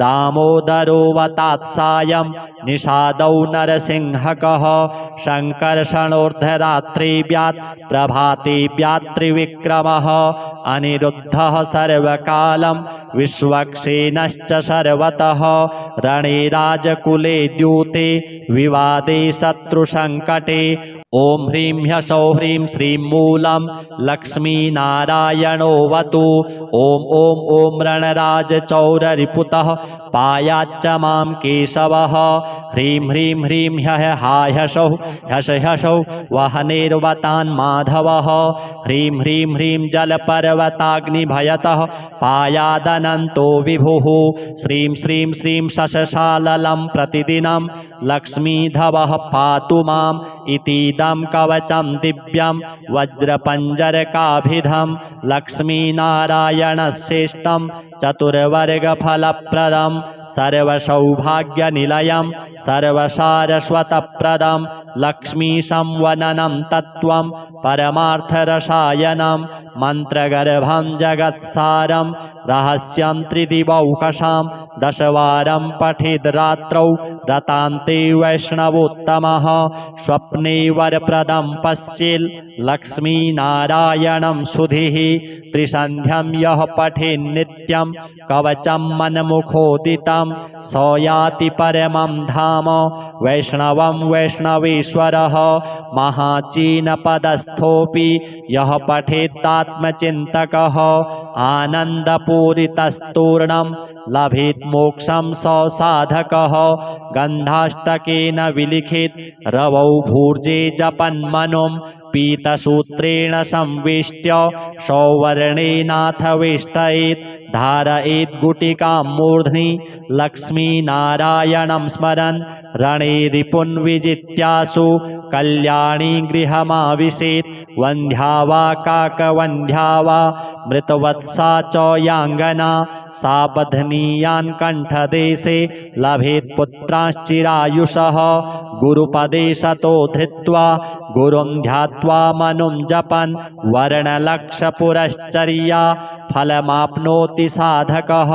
दामोदरोऽवतात्सायं निषादौ नरसिंहकः शङ्कर्षणोर्धरात्रिव्यात् प्रभाते व्यात्रिविक्रमः अनिरुद्धः सर्वकालं विश्वक्सेनश्च सर्वतः रणे राजकुले द्यूते विवादे शत्रुसङ्कटे ॐ ह्रीं ह्सौः ह्रीं श्रीं मूलं लक्ष्मीनारायणोऽवतु ॐ ॐ ॐ रणराजचौररिपुतः पायाच्च मां केशवः ह्रीं ह्रीं ह्रीं ह्सौः ह्सौः वह्निर्वतान् माधवः ह्रीं ह्रीं ह्रीं जलपर्वताग्निभयतः पायादनन्तो विभुः श्रीं श्रीं श्रीं शशशाललं प्रतिदिनं लक्ष्मीधवः पातु माम् इतीदं कवचं दिव्यं वज्रपञ्जरकाभिधं लक्ष्मीनारायणश्रेष्ठं चतुर्वर्गफलप्रदं सर्वसौभाग्यनिलयं सर्वसारस्वतप्रदं लक्ष्मीसंवदनं तत्त्वं परमार्थरसायनं मन्त्रगर्भं जगत्सारं रहस्यं त्रिदिवौकसां दशवारं पठेद् रात्रौ रतान्ते वैष्णवोत्तमः स्वप्ने वरप्रदं पश्येल् लक्ष्मीनारायणं सुधिः त्रिसन्ध्यं यः पठेन्नित्यं कवचं मन्मुखोदितं स याति परमं धाम वैष्णवं वैष्णवेश्वरः महाचीनपदस्थोऽपि यः पठेत्तात्मचिन्तकः आनन्दपूरितस्तूर्णं लभेत् मोक्षं स साधकः गन्धाष्टकेन विलिखित रवौ भूर्जे जपन्मनुं पीतसूत्रेण संवेष्ट्य सौवर्णेनाथ वेष्टयेत् धारयेत् गुटिकां मूर्ध्नि लक्ष्मीनारायणं स्मरन् रणे रिपुन् विजित्यासु कल्याणी गृहमाविशेत् वन्ध्या वा काकवन्ध्या वा मृतवत्सा च याङ्गना सा बध्नीयान् कण्ठदेशे लभेत् पुत्रांश्चिरायुषः गुरुपदे सतो धृत्वा गुरुं ध्यात्वा मनुं जपन् वर्णलक्षपुरश्चर्या फलमाप्नोति साधकः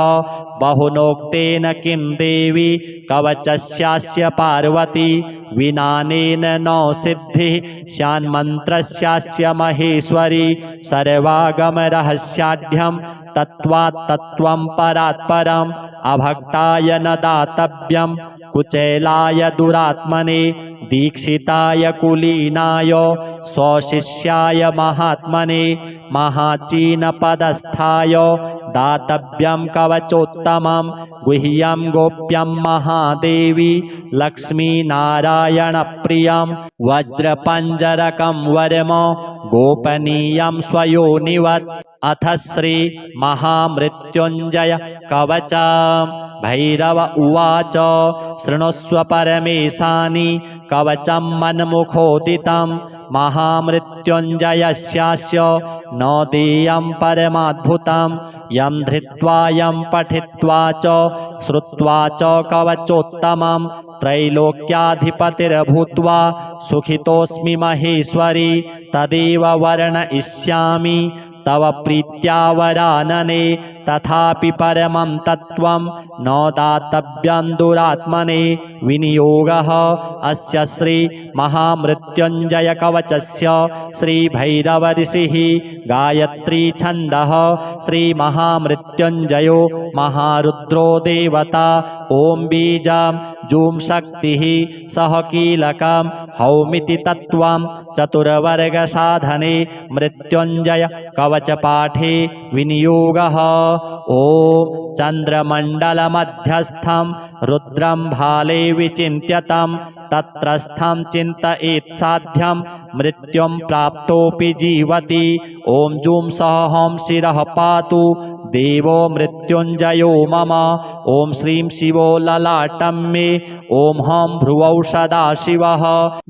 बहुनोक्तेन किं देवी कवचस्यास्य पार्वती विनानेन न सिद्धिः स्यान्मन्त्रस्यास्य महेश्वरी सर्वागमरहस्याढ्यं तत्त्वात् तत्त्वं परात् परम् अभक्ताय न दातव्यं कुचेलाय दुरात्मने दीक्षिताय कुलीनाय स्वशिष्याय महात्मने महाचीनपदस्थाय दातव्यं कवचोत्तमं गुह्यं गोप्यं महादेवी लक्ष्मीनारायणप्रियं वज्रपञ्जरकं वरम गोपनीयं स्वयोनिवत् अथ श्री महामृत्युञ्जय कवचम् भैरव उवाच शृणुष्व परमेशानि कवचं मन्मुखोदितं महामृत्युञ्जयस्यास्य न देयं परमाद्भुतं यं धृत्वा यं पठित्वा च श्रुत्वा च कवचोत्तमं त्रैलोक्याधिपतिर्भूत्वा सुखितोऽस्मि महेश्वरी तदेव वर्णयिष्यामि तव प्रीत्या वरानने तथापि परमं तत्त्वं न दातव्यं दुरात्मने विनियोगः अस्य श्री महामृत्युञ्जय कवचस्य श्री भैरव ऋषिः गायत्री छन्दः श्री महामृत्युञ्जयो महारुद्रो देवता ॐ बीजं जूं शक्तिः सह कीलकं हौमिति तत्त्वं चतुर्वर्गसाधने मृत्युञ्जय कवचपाठे विनियोगः ॐ चन्द्रमण्डलमध्यस्थं रुद्रं भाले विचिन्त्यतं तत्रस्थं चिन्तयेत् साध्यं मृत्युं प्राप्तोऽपि जीवति ॐ जूं सह हं शिरः पातु देवो मृत्युञ्जयो मम ॐ श्रीं शिवो ललाटं मे ॐ हं भ्रुवौ सदाशिवः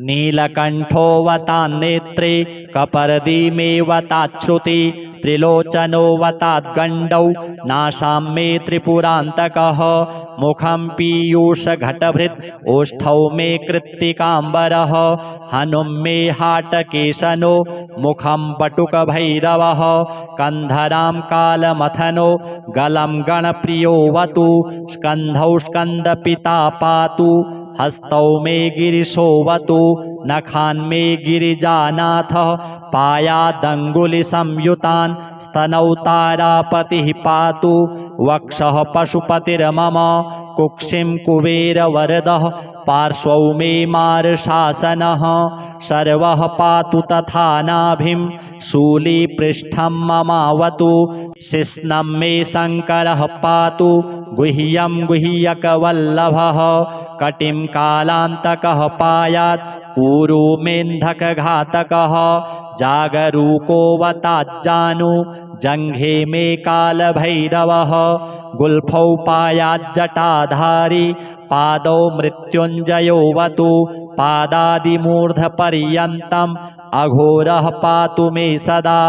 नीलकण्ठोऽवतान्नेत्रे कपर्दीमेवताच्छ्रुति त्रिलोचनोऽवताद्गण्डौ नाशां मे त्रिपुरान्तकः मुखं पीयूषघटभृत् ओष्ठौ मे कृत्तिकाम्बरः हनुं मे हाटकेशनो मुखं बटुकभैरवः कन्धरां कालमथनो गलं गणप्रियोऽवतु स्कन्धौ स्कन्दपिता पातु हस्तौ मे गिरिशोऽवतु नखान् मे गिरिजानाथः पायादङ्गुलिसंयुतान् स्तनौ तारापतिः पातु वक्षः पशुपतिर्मम कुक्षिं कुबेरवरदः पार्श्वौ मे मार्शासनः सर्वः पातु तथा नाभिं शूलीपृष्ठं ममावतु शिश्नं मे शङ्करः पातु गुह्यं गुह्यकवल्लभः कटिं कालान्तकः पायात् ऊरू मेन्धकघातकः जागरूकोऽवताज्जानु जङ्घे मे कालभैरवः गुल्फौ पायाज्जटाधारी पादौ मृत्युञ्जयोऽवतु पादादिमूर्धपर्यन्तम् अघोरः पातु मे सदा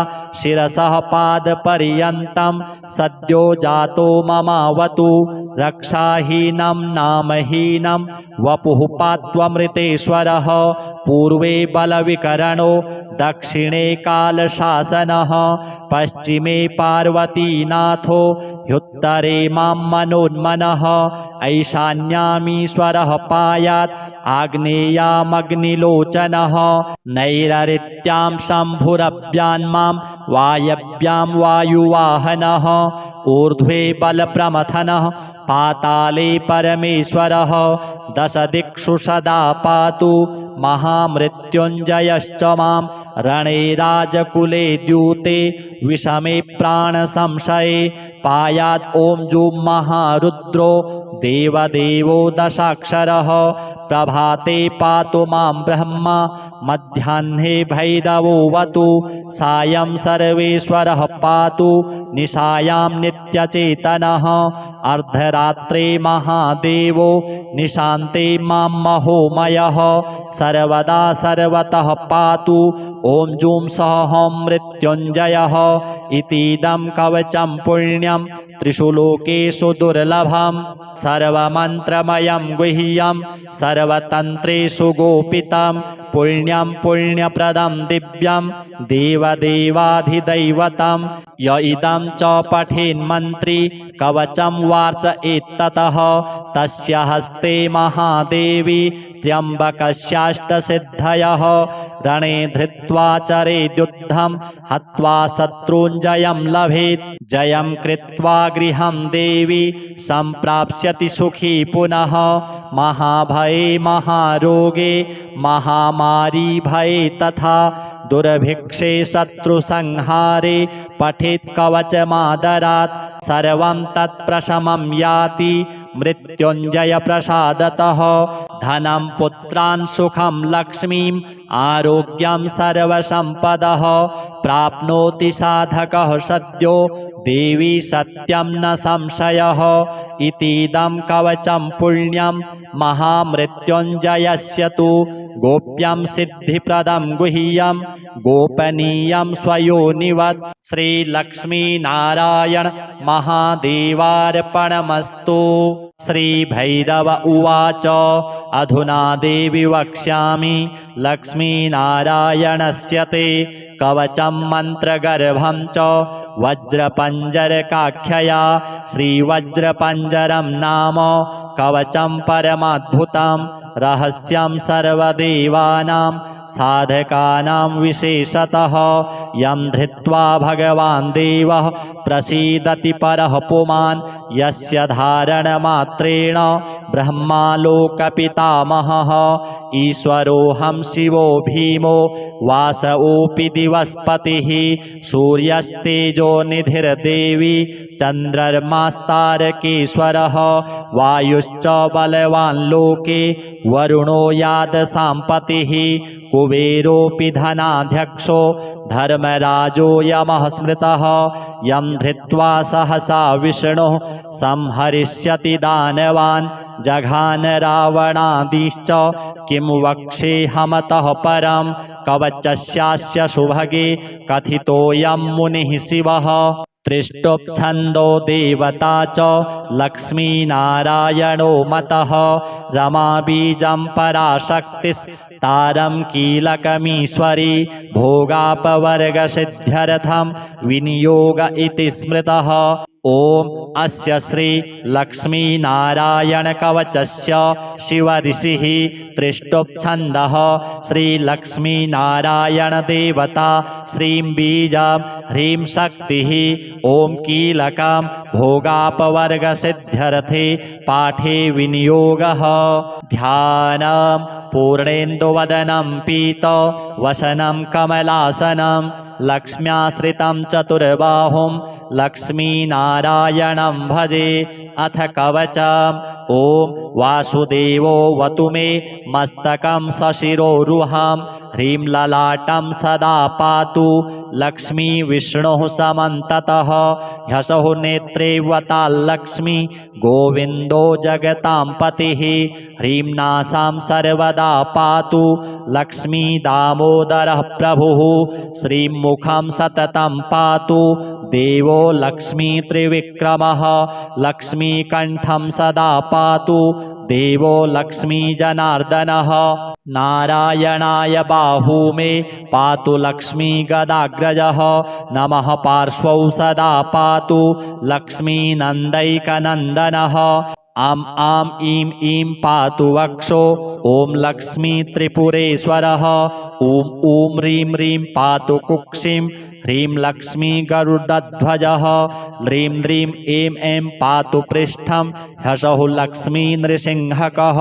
शिरसः पादपर्यन्तं सद्यो जातो ममावतु रक्षाहीनं नामहीनं वपुः पात्वमृतेश्वरः पूर्वे बलविकरणो दक्षिणे कालशासनः पश्चिमे पार्वतीनाथो ह्युत्तरे मां मनोन्मनः ऐशान्यामीश्वरः पायात् आग्नेयामग्निलोचनः नैररित्यां शम्भुरभ्यान्मां वायव्यां वायुवाहनः ऊर्ध्वे बलप्रमथनः पाताले परमेश्वरः दशदिक्षु सदा पातु महामृत्युञ्जयश्च मां रणे राजकुले द्यूते विषमे प्राणसंशये पायात् ॐ जूं महारुद्रो देवदेवो दशाक्षरः प्रभाते पातु मां ब्रह्मा मध्याह्ने भैरवोऽवतु सायं सर्वेश्वरः पातु निशायां नित्यचेतनः अर्धरात्रे महादेवो निशान्ते मां महोमयः सर्वदा सर्वतः पातु ॐ जूं सः हं मृत्युञ्जयः इतीदं कवचं पुण्यं त्रिषु लोकेषु दुर्लभं सर्वमन्त्रमयं गुह्यं सर्वतन्त्रेषु गोपितं पुण्यं पुण्यप्रदं दिव्यं देवदेवाधिदैवतं य इदं च पठेन्मन्त्री कवचं वार्चयेत्ततः तस्य हस्ते महादेवी त्र्यम्बकस्याष्टसिद्धयः रणे धृत्वा चरेद्युद्धं हत्वा शत्रूञ्जयं लभेत् जयं कृत्वा गृहं देवी सम्प्राप्स्यति सुखी पुनः महाभये महारोगे महामारी भये तथा दुर्भिक्षे शत्रुसंहारे पठेत् कवचमादरात् सर्वं तत्प्रशमं याति मृत्युञ्जय प्रसादतः धनं पुत्रान् सुखं लक्ष्मीम् आरोग्यं सर्वसम्पदः प्राप्नोति साधकः सद्यो देवी सत्यं न संशयः इतीदं कवचं पुण्यं महामृत्युञ्जयस्य तु गोप्यं सिद्धिप्रदं गुह्यं गोपनीयं स्वयोनिवत् श्रीलक्ष्मीनारायण महादेवार्पणमस्तु। श्रीभैरव उवाच अधुना देवि वक्ष्यामि लक्ष्मीनारायणस्य ते कवचं मन्त्रगर्भं च वज्रपञ्जरकाख्यया श्रीवज्रपञ्जरं नाम कवचं परमाद्भुतं रहस्यं सर्वदेवानां साधकानां विशेषतः यं धृत्वा भगवान् देवः प्रसीदति परः पुमान् यस्य धारणमात्रेण ब्रह्मालोकपितामहः ईश्वरोऽहं शिवो भीमो वासवोऽपि दिवस्पतिः सूर्यस्तेजो निधिर्देवी चन्द्रमास्तारकेश्वरः वायुश्च बलवान् लोके वरुणो यादसाम्पतिः कुबेरोऽपि धनाध्यक्षो धर्मराजो यमः स्मृतः यं धृत्वा सहसा विष्णुः संहरिष्यति दानवान् जघान रावणादिश्च किं वक्ष्येऽहमतः परं कवचस्यास्य सुभगे कथितोऽयं मुनिः शिवः त्रिष्टुप्छन्दो देवता च लक्ष्मीनारायणो मतः रमाबीजं पराशक्तिस्तारं कीलकमीश्वरी भोगापवर्गसिद्ध्यर्थं विनियोग इति स्मृतः ॐ अस्य श्री लक्ष्मीनारायणकवचस्य शिवऋषिः त्रिष्टुप्छन्दः श्रीलक्ष्मीनारायणदेवता श्रीं बीजं ह्रीं शक्तिः ॐ कीलकं भोगापवर्गसिद्ध्यर्थे पाठे विनियोगः ध्यानं पूर्णेन्दुवदनं पीतवसनं कमलासनं लक्ष्म्याश्रितं चतुर्बाहुं लक्ष्मीनारायणं भजे अथ कवचम् ॐ वासुदेवोऽवतु मे मस्तकं सशिरोरुहं ह्रीं ललाटं सदा पातु लक्ष्मी विष्णुः समन्ततः ह्यसौ नेत्रे वताल्लक्ष्मी गोविन्दो जगतां पतिः ह्रीं नासां सर्वदा पातु लक्ष्मी दामोदरः प्रभुः श्रीं मुखं सततं पातु देवो लक्ष्मी त्रिविक्रमः लक्ष्मीकण्ठं सदा पातु देवो लक्ष्मी जनार्दनः नारायणाय बाहू मे पातु लक्ष्मी गदाग्रजः नमः पार्श्वौ सदा पातु लक्ष्मी नन्दैकनन्दनः आम् आम् ईं ईं पातु वक्षो ॐ लक्ष्मी त्रिपुरेश्वरः ॐ ॐ ह्रीं ह्रीं पातु कुक्षिं ह्रीं लक्ष्मी गरुडध्वजः ह्रीं ह्रीं ऐं ऐं पातु पृष्ठं ह्सौः लक्ष्मी नृसिंहकः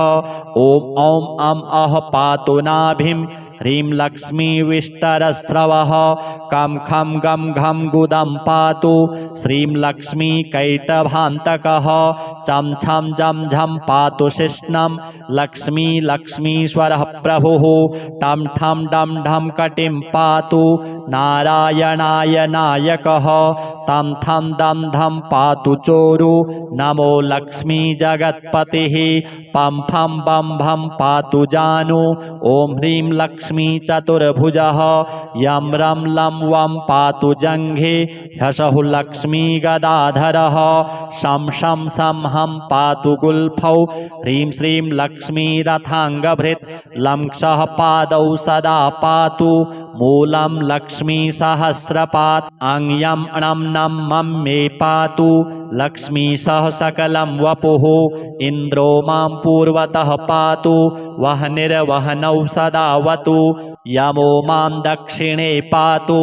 ॐ औं अं अः पातु नाभिं ह्रीं लक्ष्मीविष्टरस्रवः कं खं गं घं गुदं पातु श्रीं लक्ष्मीकैटभान्तकः चं छं जं झं पातु शिष्णं लक्ष्मीश्वरः प्रभुः टं ठं डं ढं कटिं पातु नारायणाय नायकः तं थं दं धं पातु चोरु नमो लक्ष्मी जगत्पतिः पं फं बं भं पातु जानु ॐ ह्रीं लक्ष्मी चतुर्भुजः यं रं लं वं पातु जङ्घे ह्सौः लक्ष्मी गदाधरः शं शं सं हं पातु गुल्फौ ह्रीं श्रीं लक्ष्मी रथाङ्गभृत् लं क्षः पादौ सदा पातु मूलं लक्ष्मी सहस्रपात् अङ्यं णं नं मं मे पातु लक्ष्मी सह सकलं वपुः इन्द्रो मां पूर्वतः पातु वह्निर्वह्नौ सदावतु यमो मां दक्षिणे पातु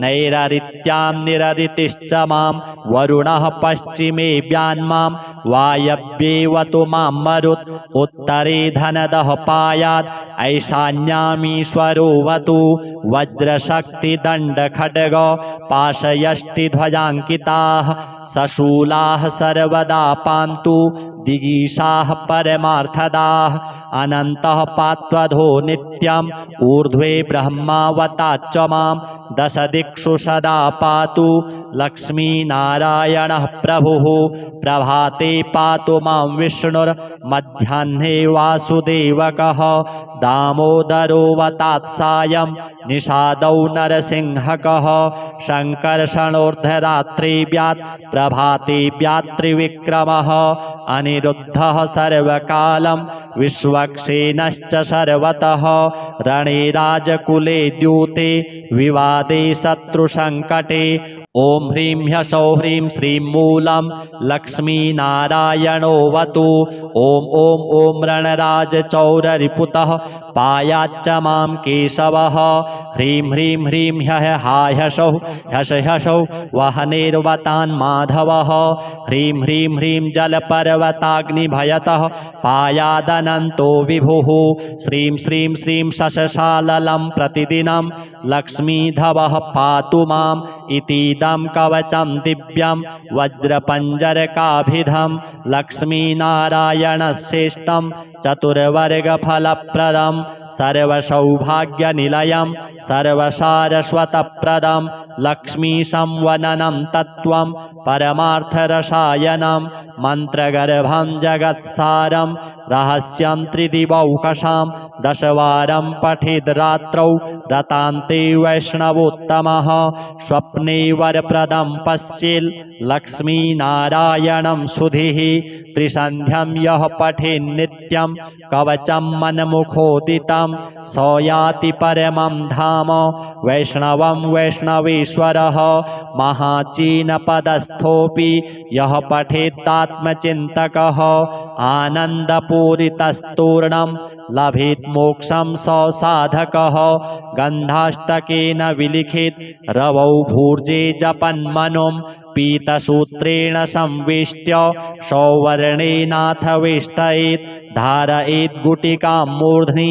नैररित्यां निररितिश्च मां वरुणः पश्चिमे व्यान्मां वायव्येवतु मां मरुत् उत्तरे धनदः पायात् ऐशान्यामीश्वरोऽवतु वज्रशक्तिदण्डखड्ग पाशयष्टिध्वजाङ्किताः सशूलाः सर्वदा पान्तु दिगीषाः परमार्थदाः अनन्तः पात्वधो नित्यम् ऊर्ध्वे ब्रह्मावताच्च मां दशदिक्षु सदा पातु लक्ष्मीनारायणः प्रभुः प्रभाते पातु मां विष्णुर्मध्याह्ने वासुदेवकः दामोदरोऽवतात्सायं निषादौ नरसिंहकः शङ्कर्षणोर्धरात्रिव्यात् प्रभाते व्यात्रिविक्रमः अनिरुद्धः सर्वकालं विश्वक्सेनश्च सर्वतः रणे राजकुले द्यूते विवादे शत्रुसङ्कटे ॐ ह्रीं ह्सौः ह्रीं श्रीं मूलं लक्ष्मीनारायणोऽवतु ॐ ॐ ॐ रणराजचौररिपुतः पायाच्च मां केशवः ह्रीं ह्रीं ह्रीं ह्सौः ह्सौः वह्निर्वतान् माधवः ह्रीं ह्रीं ह्रीं जलपर्वताग्निभयतः पायादनन्तो विभुः श्रीं श्रीं श्रीं शशशाललं प्रतिदिनं लक्ष्मीधवः पातु माम् इतीदं कवचं दिव्यं वज्रपञ्जरकाभिधं लक्ष्मीनारायणश्रेष्ठं चतुर्वर्गफलप्रदं सर्वसौभाग्यनिलयं सर्वसारस्वतप्रदं लक्ष्मीसंवदनं तत्त्वं परमार्थरसायनं मन्त्रगर्भं जगत्सारं रहस्यं त्रिदिवौकषां दशवारं पठेद् रात्रौ रतान्ते वैष्णवोत्तमः स्वप्ने वरप्रदं पश्येत् लक्ष्मीनारायणं सुधीः त्रिसन्ध्यं यः पठेन्नित्यं कवचं मन्मुखोदितं स याति परमं धाम वैष्णवं वैष्णवेश्वरः महाचीनपदस्थोऽपि यः पठेत्तात्मचिन्तकः आनन्दपूरितस्तूर्णं लभेत् मोक्षं स साधकः गन्धाष्टकेन विलिखित रवौ भूर्जे जपन्मनुं पीतसूत्रेण संवेष्ट्य सौवर्णेनाथ वेष्टयेत् धारयेत् गुटिकां मूर्ध्नि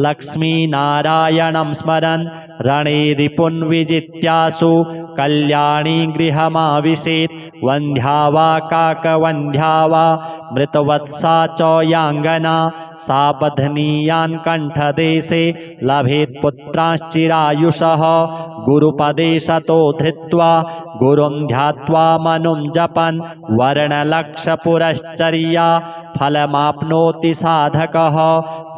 लक्ष्मीनारायणं स्मरन् रणे रिपुन् विजित्यासु कल्याणी गृहमाविशेत् वन्ध्या वा काकवन्ध्या वा मृतवत्सा च याङ्गना सा बध्नीयान् कण्ठदेशे लभेत् पुत्राश्चिरायुषः गुरुपदे सतो धृत्वा गुरुं ध्यात्वा मनुं जपन् वर्णलक्षपुरश्चर्या फलमाप्नोति साधकः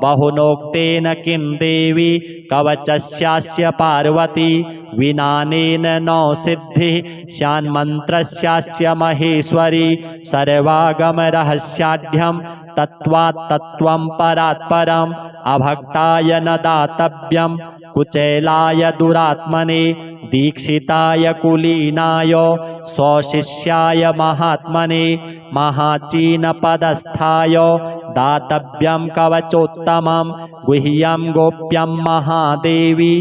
बहुनोक्तेन किं देवी कवचस्यास्य पार्वती विनानेन न सिद्धिः स्यान्मन्त्रस्यास्य महेश्वरी सर्वागमरहस्याढ्यं तत्त्वात् तत्त्वं परात् परम् अभक्ताय न दातव्यं कुचेलाय दुरात्मने दीक्षिताय कुलीनाय स्वशिष्याय महात्मने महाचीनपदस्थाय दातव्यं कवचोत्तमं गुह्यं गोप्यं महादेवी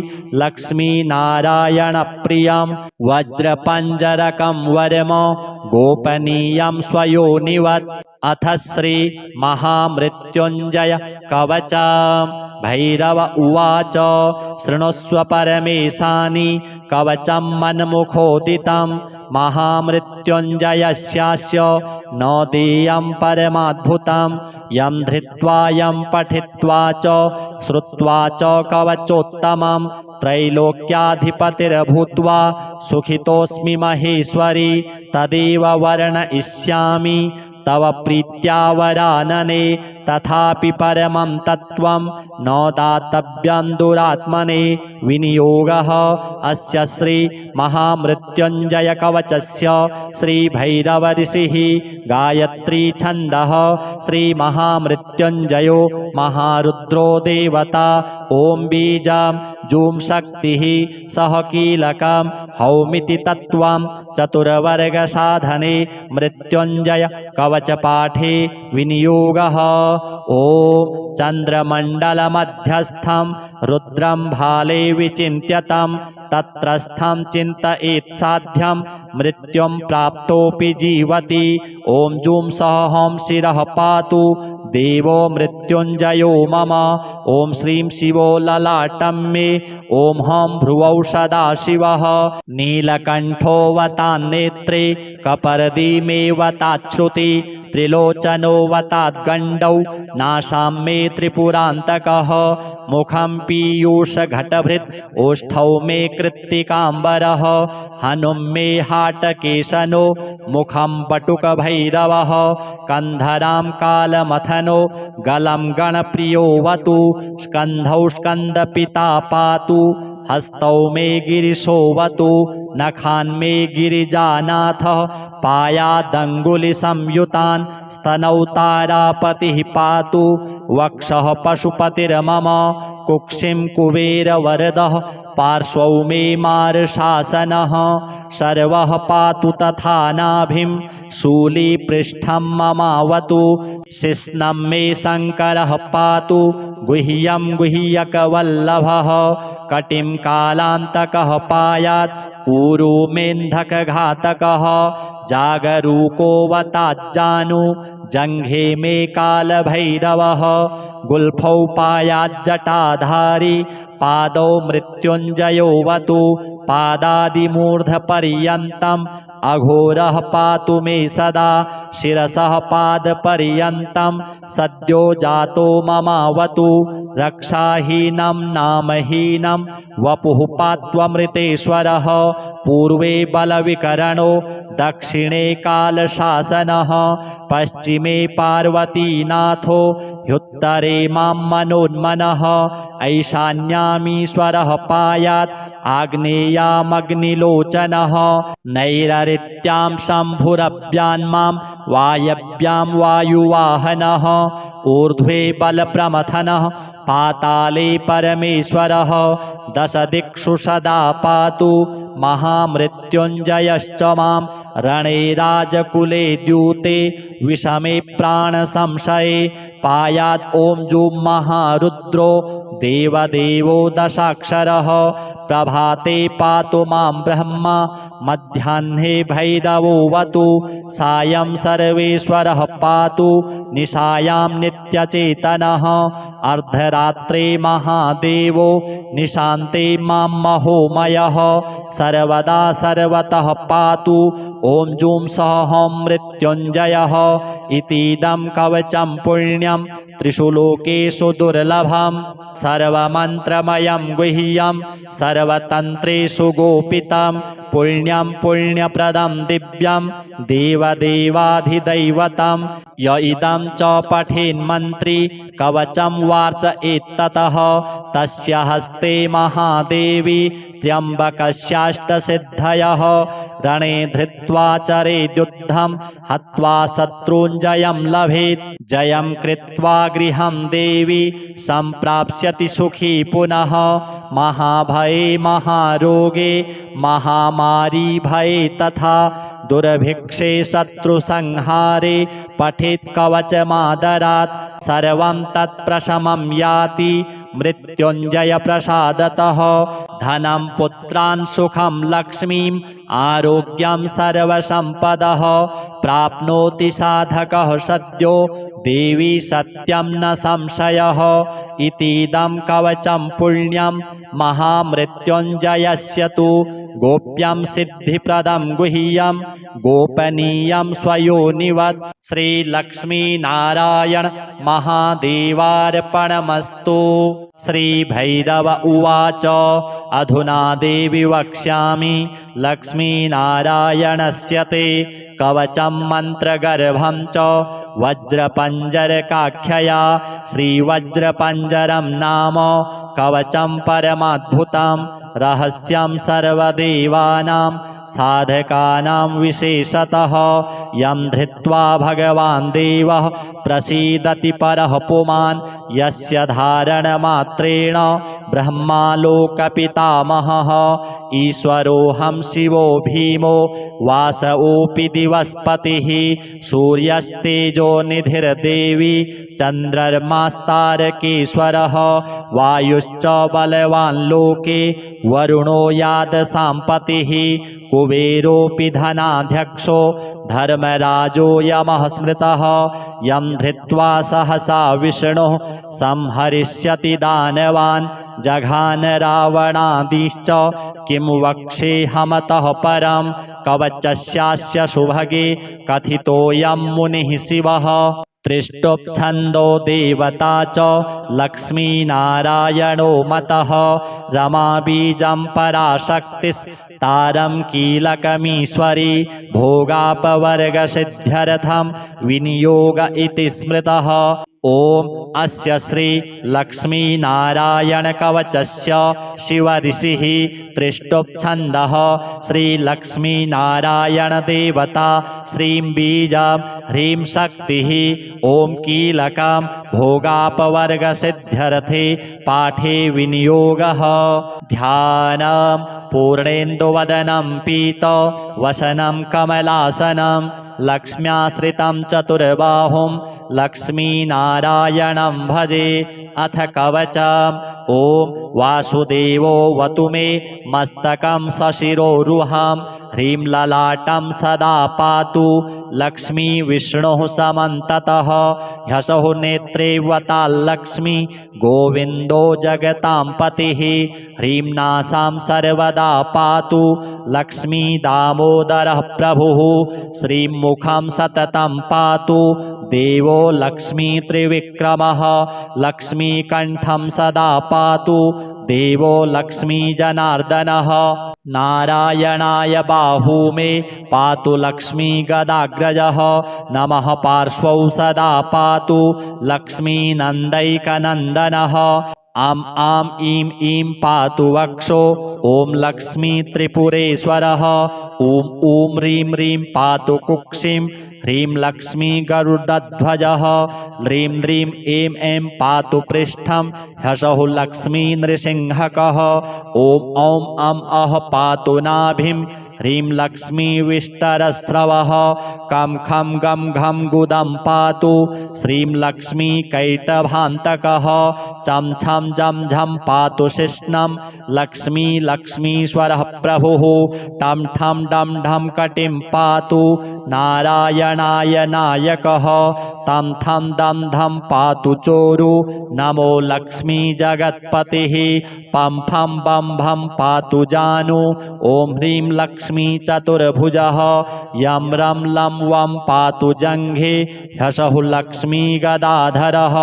लक्ष्मीनारायणप्रियं वज्रपञ्जरकं वरम गोपनीयं स्वयोनिवत् अथ श्री महामृत्युञ्जय कवचम् भैरव उवाच शृणुष्व परमेशानि कवचं मन्मुखोदितं महामृत्युञ्जयस्यास्य न देयं परमाद्भुतं यं धृत्वा यं पठित्वा च श्रुत्वा च कवचोत्तमं त्रैलोक्याधिपतिर्भूत्वा सुखितोऽस्मि महेश्वरी तदेव वर्णयिष्यामि तव प्रीत्या वरानने तथापि परमं तत्त्वं न दातव्यं दुरात्मने विनियोगः अस्य श्री महामृत्युञ्जय कवचस्य श्री भैरव ऋषिः गायत्री छन्दः श्री महामृत्युञ्जयो महारुद्रो देवता ॐ बीजं जूं शक्तिः सह कीलकं हौमिति तत्त्वं चतुर्वर्गसाधने मृत्युञ्जय कवचपाठे विनियोगः ॐ चन्द्रमण्डलमध्यस्थं रुद्रं भाले विचिन्त्यतं तत्रस्थं चिन्तयेत् साध्यं मृत्युं प्राप्तोऽपि जीवति ॐ जूं सह हं शिरः पातु देवो मृत्युञ्जयो मम ॐ श्रीं शिवो ललाटं मे ॐ हं भ्रुवौ सदाशिवः नीलकण्ठोऽवतान्नेत्रे कपर्दीमेवताच्छ्रुति त्रिलोचनो वताद्गण्डौ नाशां मे त्रिपुरान्तकः मुखं पीयूषघटभृत् ओष्ठौ मे कृत्तिकाम्बरः हनुं मे हाटकेशनो मुखं बटुकभैरवः कन्धरां कालमथनो गलं गणप्रियोऽवतु स्कन्धौ स्कन्दपिता पातु हस्तौ मे गिरिशोऽवतु नखान्मे गिरिजानाथः पायादङ्गुलिसंयुतान् स्तनौ तारापतिः पातु वक्षः पशुपतिर्मम कुक्षिं कुबेरवरदः पार्श्वौ मे मार्शासनः सर्वः पातु तथा नाभिं शूलीपृष्ठं ममावतु शिश्नं मे शङ्करः पातु गुह्यं गुह्यकवल्लभः कटिं कालान्तकः पायात् ऊरू मेन्धकघातकः जागरूकोऽवताज्जानु जङ्घे मे कालभैरवः गुल्फौ पायाज्जटाधारी पादौ मृत्युञ्जयोऽवतु पादादिमूर्धपर्यन्तम् अघोरः पातु मे सदा शिरसः पादपर्यन्तं सद्यो जातो ममावतु रक्षाहीनं नामहीनं वपुः पात्वमृतेश्वरः पूर्वे बलविकरणो दक्षिणे कालशासनः पश्चिमे पार्वतीनाथो ह्युत्तरे मां मनोन्मनः ऐशान्यामीश्वरः पायात् आग्नेयामग्निलोचनः नैररित्यां शम्भुरभ्यान्मां वायव्यां वायुवाहनः ऊर्ध्वे बलप्रमथनः पाताले परमेश्वरः दशदिक्षु सदा पातु महामृत्युञ्जयश्च मां रणे राजकुले द्यूते विषमे प्राणसंशये पायात् ॐ जूं महारुद्रो देवदेवो दशाक्षरः प्रभाते पातु मां ब्रह्मा मध्याह्ने भैरवोऽवतु सायं सर्वेश्वरः पातु निशायां नित्यचेतनः अर्धरात्रे महादेवो निशान्ते मां महोमयः सर्वदा सर्वतः पातु ॐ जूं सह हं मृत्युञ्जयः इतीदं कवचं पुण्यं त्रिषु लोकेषु दुर्लभं सर्वमन्त्रमयं गुह्यं सर्वतन्त्रेषु गोपितं पुण्यं पुण्यप्रदं दिव्यं देवदेवाधिदैवतं य इदं च पठेन्मन्त्री कवचं वार्चयेत्ततः तस्य हस्ते महादेवी त्र्यम्बकस्याष्टसिद्धयः रणे धृत्वा चरेद्युद्धं हत्वा शत्रूञ्जयं लभेत् जयं कृत्वा गृहं देवी सम्प्राप्स्यति सुखी पुनः महाभये महारोगे महामारी भये तथा दुर्भिक्षे शत्रुसंहारे पठेत् कवचमादरात् सर्वं तत्प्रशमं याति मृत्युञ्जय प्रसादतः धनं पुत्रान् सुखं लक्ष्मीं आरोग्यं सर्वसम्पदः प्राप्नोति साधकः सद्यो देवी सत्यं न संशयः इतीदं कवचं पुण्यं महामृत्युञ्जयस्य तु गोप्यं सिद्धिप्रदं गुह्यं गोपनीयं स्वयोनिवत् श्रीलक्ष्मीनारायण महादेवार्पणमस्तु। श्रीभैरव उवाच अधुना देवि वक्ष्यामि लक्ष्मीनारायणस्य ते कवचं मन्त्रगर्भं च वज्रपञ्जरकाख्यया श्रीवज्रपञ्जरं नाम कवचं परमाद्भुतं रहस्यं सर्वदेवानां साधकानां विशेषतः यं धृत्वा भगवान् देवः प्रसीदति परः पुमान् यस्य धारणमात्रेण ब्रह्मालोकपितामहः ईश्वरोऽहं शिवो भीमो वासवोऽपि दिवस्पतिः सूर्यस्तेजो निधिर्देवी चन्द्रमास्तारकेश्वरः वायुश्च बलवान् लोके वरुणो यादसाम्पतिः कुबेरोऽपि धनाध्यक्षो धर्मराजो यमः स्मृतः यं धृत्वा सहसा विष्णुः संहरिष्यति दानवान् जघान रावणादिश्च किं वक्ष्येऽहमतः परं कवचस्यास्य सुभगे कथितोऽयं मुनिः शिवः त्रिष्टुप्छन्दो देवता च लक्ष्मीनारायणो मतः रमाबीजं पराशक्तिस्तारं कीलकमीश्वरी भोगापवर्गसिद्ध्यर्थं विनियोग इति स्मृतः। ॐ अस्य श्री लक्ष्मीनारायणकवचस्य शिवऋषिः त्रिष्टुप्छन्दः श्रीलक्ष्मीनारायणदेवता श्रीं बीजं ह्रीं शक्तिः ॐ कीलकं भोगापवर्गसिद्ध्यर्थे पाठे विनियोगः। ध्यानं पूर्णेन्दुवदनं पीतवसनं कमलासनं लक्ष्म्याश्रितं चतुर्बाहुं लक्ष्मीनारायणं भजे। अथ कवचम् ॐ वासुदेवोऽवतु मे मस्तकं सशिरोरुहं ह्रीं ललाटं सदा पातु लक्ष्मी विष्णुः समन्ततः ह्यसौ नेत्रेवताल्लक्ष्मी गोविन्दो जगतां पतिः ह्रीं नासां सर्वदा पातु लक्ष्मी दामोदरः प्रभुः श्रीं मुखं सततं पातु देवो लक्ष्मी त्रिविक्रमः लक्ष्मीकण्ठं सदा पातु देवो लक्ष्मी जनार्दनः नारायणाय बाहू मे पातु लक्ष्मी गदाग्रजः नमः पार्श्वौ सदा पातु लक्ष्मी नन्दैकनन्दनः आम् आम् ईं ईं पातु वक्षो ॐ लक्ष्मी त्रिपुरेश्वरः ॐ ॐ ह्रीं ह्रीं पातु कुक्षिं ह्रीं लक्ष्मी गरुडध्वजः ह्रीं ह्रीं ऐं ऐं पातु पृष्ठं ह्सौः लक्ष्मी नृसिंहकः ॐ औं अं अः पातु नाभिं ह्रीं लक्ष्मी विष्टरस्रवः कं खं गं घं गुदं पातु श्रीं लक्ष्मी कैटभान्तकः चं छं जं झं पातु शिश्नं लक्ष्मी लक्ष्मीश्वरः प्रभुः टं ठं डं ढं कटिं पातु नारायणाय नायकः तं थं दं धं पातु चोरु नमो लक्ष्मी जगत्पतिः पं फं बं भं पातु जानु ॐ ह्रीं लक्ष्मी चतुर्भुजः यं रं लं वं पातु जङ्घे ह्सौः लक्ष्मी गदाधरः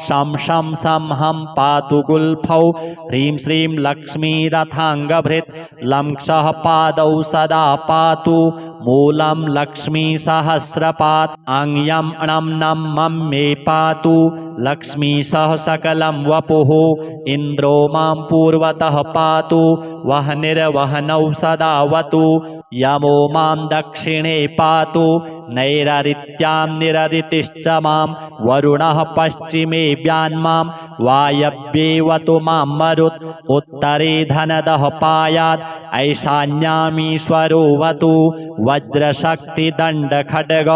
शं शं सं हं पातु गुल्फौ ह्रीं श्रीं लक्ष्मी रथाङ्गभृत् लं क्षः पादौ सदा पातु मूलं लक्ष्मी सहस्रपात् अङ्यं णं नं मं मे पातु लक्ष्मी सह सकलं वपुः इन्द्रो मां पूर्वतः पातु वह्निर्वह्नौ सदावतु यमो मां दक्षिणे पातु नैररित्यां निररितिश्च मां वरुणः पश्चिमे व्यान्मां वायव्येवतु मां मरुत् उत्तरे धनदः पायात् ऐशान्यामीश्वरोऽवतु वज्रशक्तिदण्डखड्ग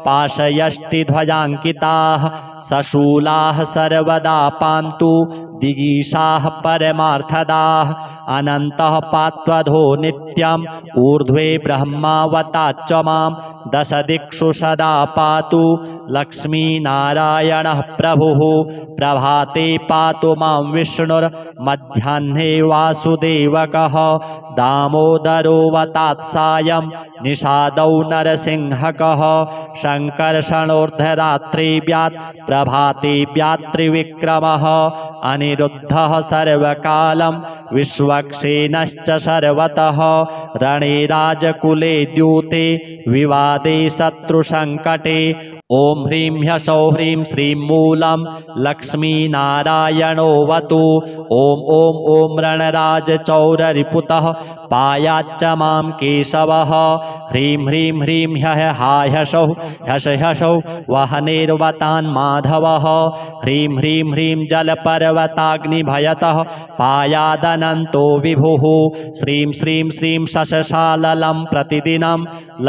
पाशयष्टिध्वजाङ्किताः सशूलाः सर्वदा पान्तु दिगीषाः परमार्थदाः अनन्तः पात्वधो नित्यम् ऊर्ध्वे ब्रह्मावताच्च मां दश दिक्षु सदा पातु लक्ष्मीनारायणः प्रभुः प्रभाते पातु मां विष्णुर्मध्याह्ने वासुदेवकः दामोदरोऽवतात् सायं निषादौ नरसिंहकः शङ्कर्षणोर्धरात्रिव्यात् प्रभाते व्यात्रिविक्रमः अनिरुद्धः सर्वकालं विश्वक्सेनश्च सर्वतः रणे राजकुले द्यूते विवादे शत्रुसङ्कटे ॐ ह्रीं ह्सौः ह्रीं श्रीं मूलं लक्ष्मीनारायणोऽवतु ॐ ॐ ॐ रणराजचौररिपुतः पायाच्च मां केशवः ह्रीं ह्रीं ह्रीं ह्यः हाय ह्सौः ह्यश ह्सौः वहनेर्वतान् माधवः ह्रीं ह्रीं ह्रीं जलपर्वताग्निभयतः पायादनन्तो विभुः श्रीं श्रीं श्रीं शशशाललं प्रतिदिनं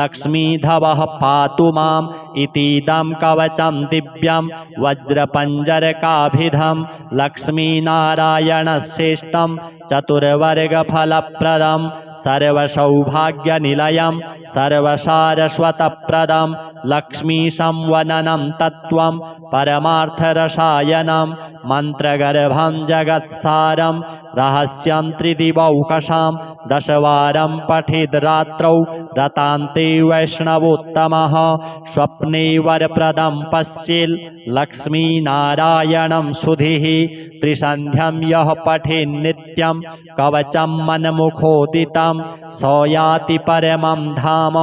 लक्ष्मीधवः पातु माम् इतीदं कवचं दिव्यं वज्रपञ्जरकाभिधं लक्ष्मीनारायणश्रेष्ठं चतुर्वर्गफलप्रदं सर्वसौभाग्यनिलयं सर्वसारस्वतप्रदं लक्ष्मीसंवदनं तत्त्वं परमार्थरसायनं मन्त्रगर्भं जगत्सारं रहस्यं त्रिदिवौकसां दशवारं पठेद् रात्रौ रतान्ते वैष्णवोत्तमः स्वप्ने वरप्रदं पश्येत् लक्ष्मीनारायणं सुधीः त्रिसन्ध्यं यः पठेन्नित्यं कवचं मन्मुखोदितं स याति परमं धाम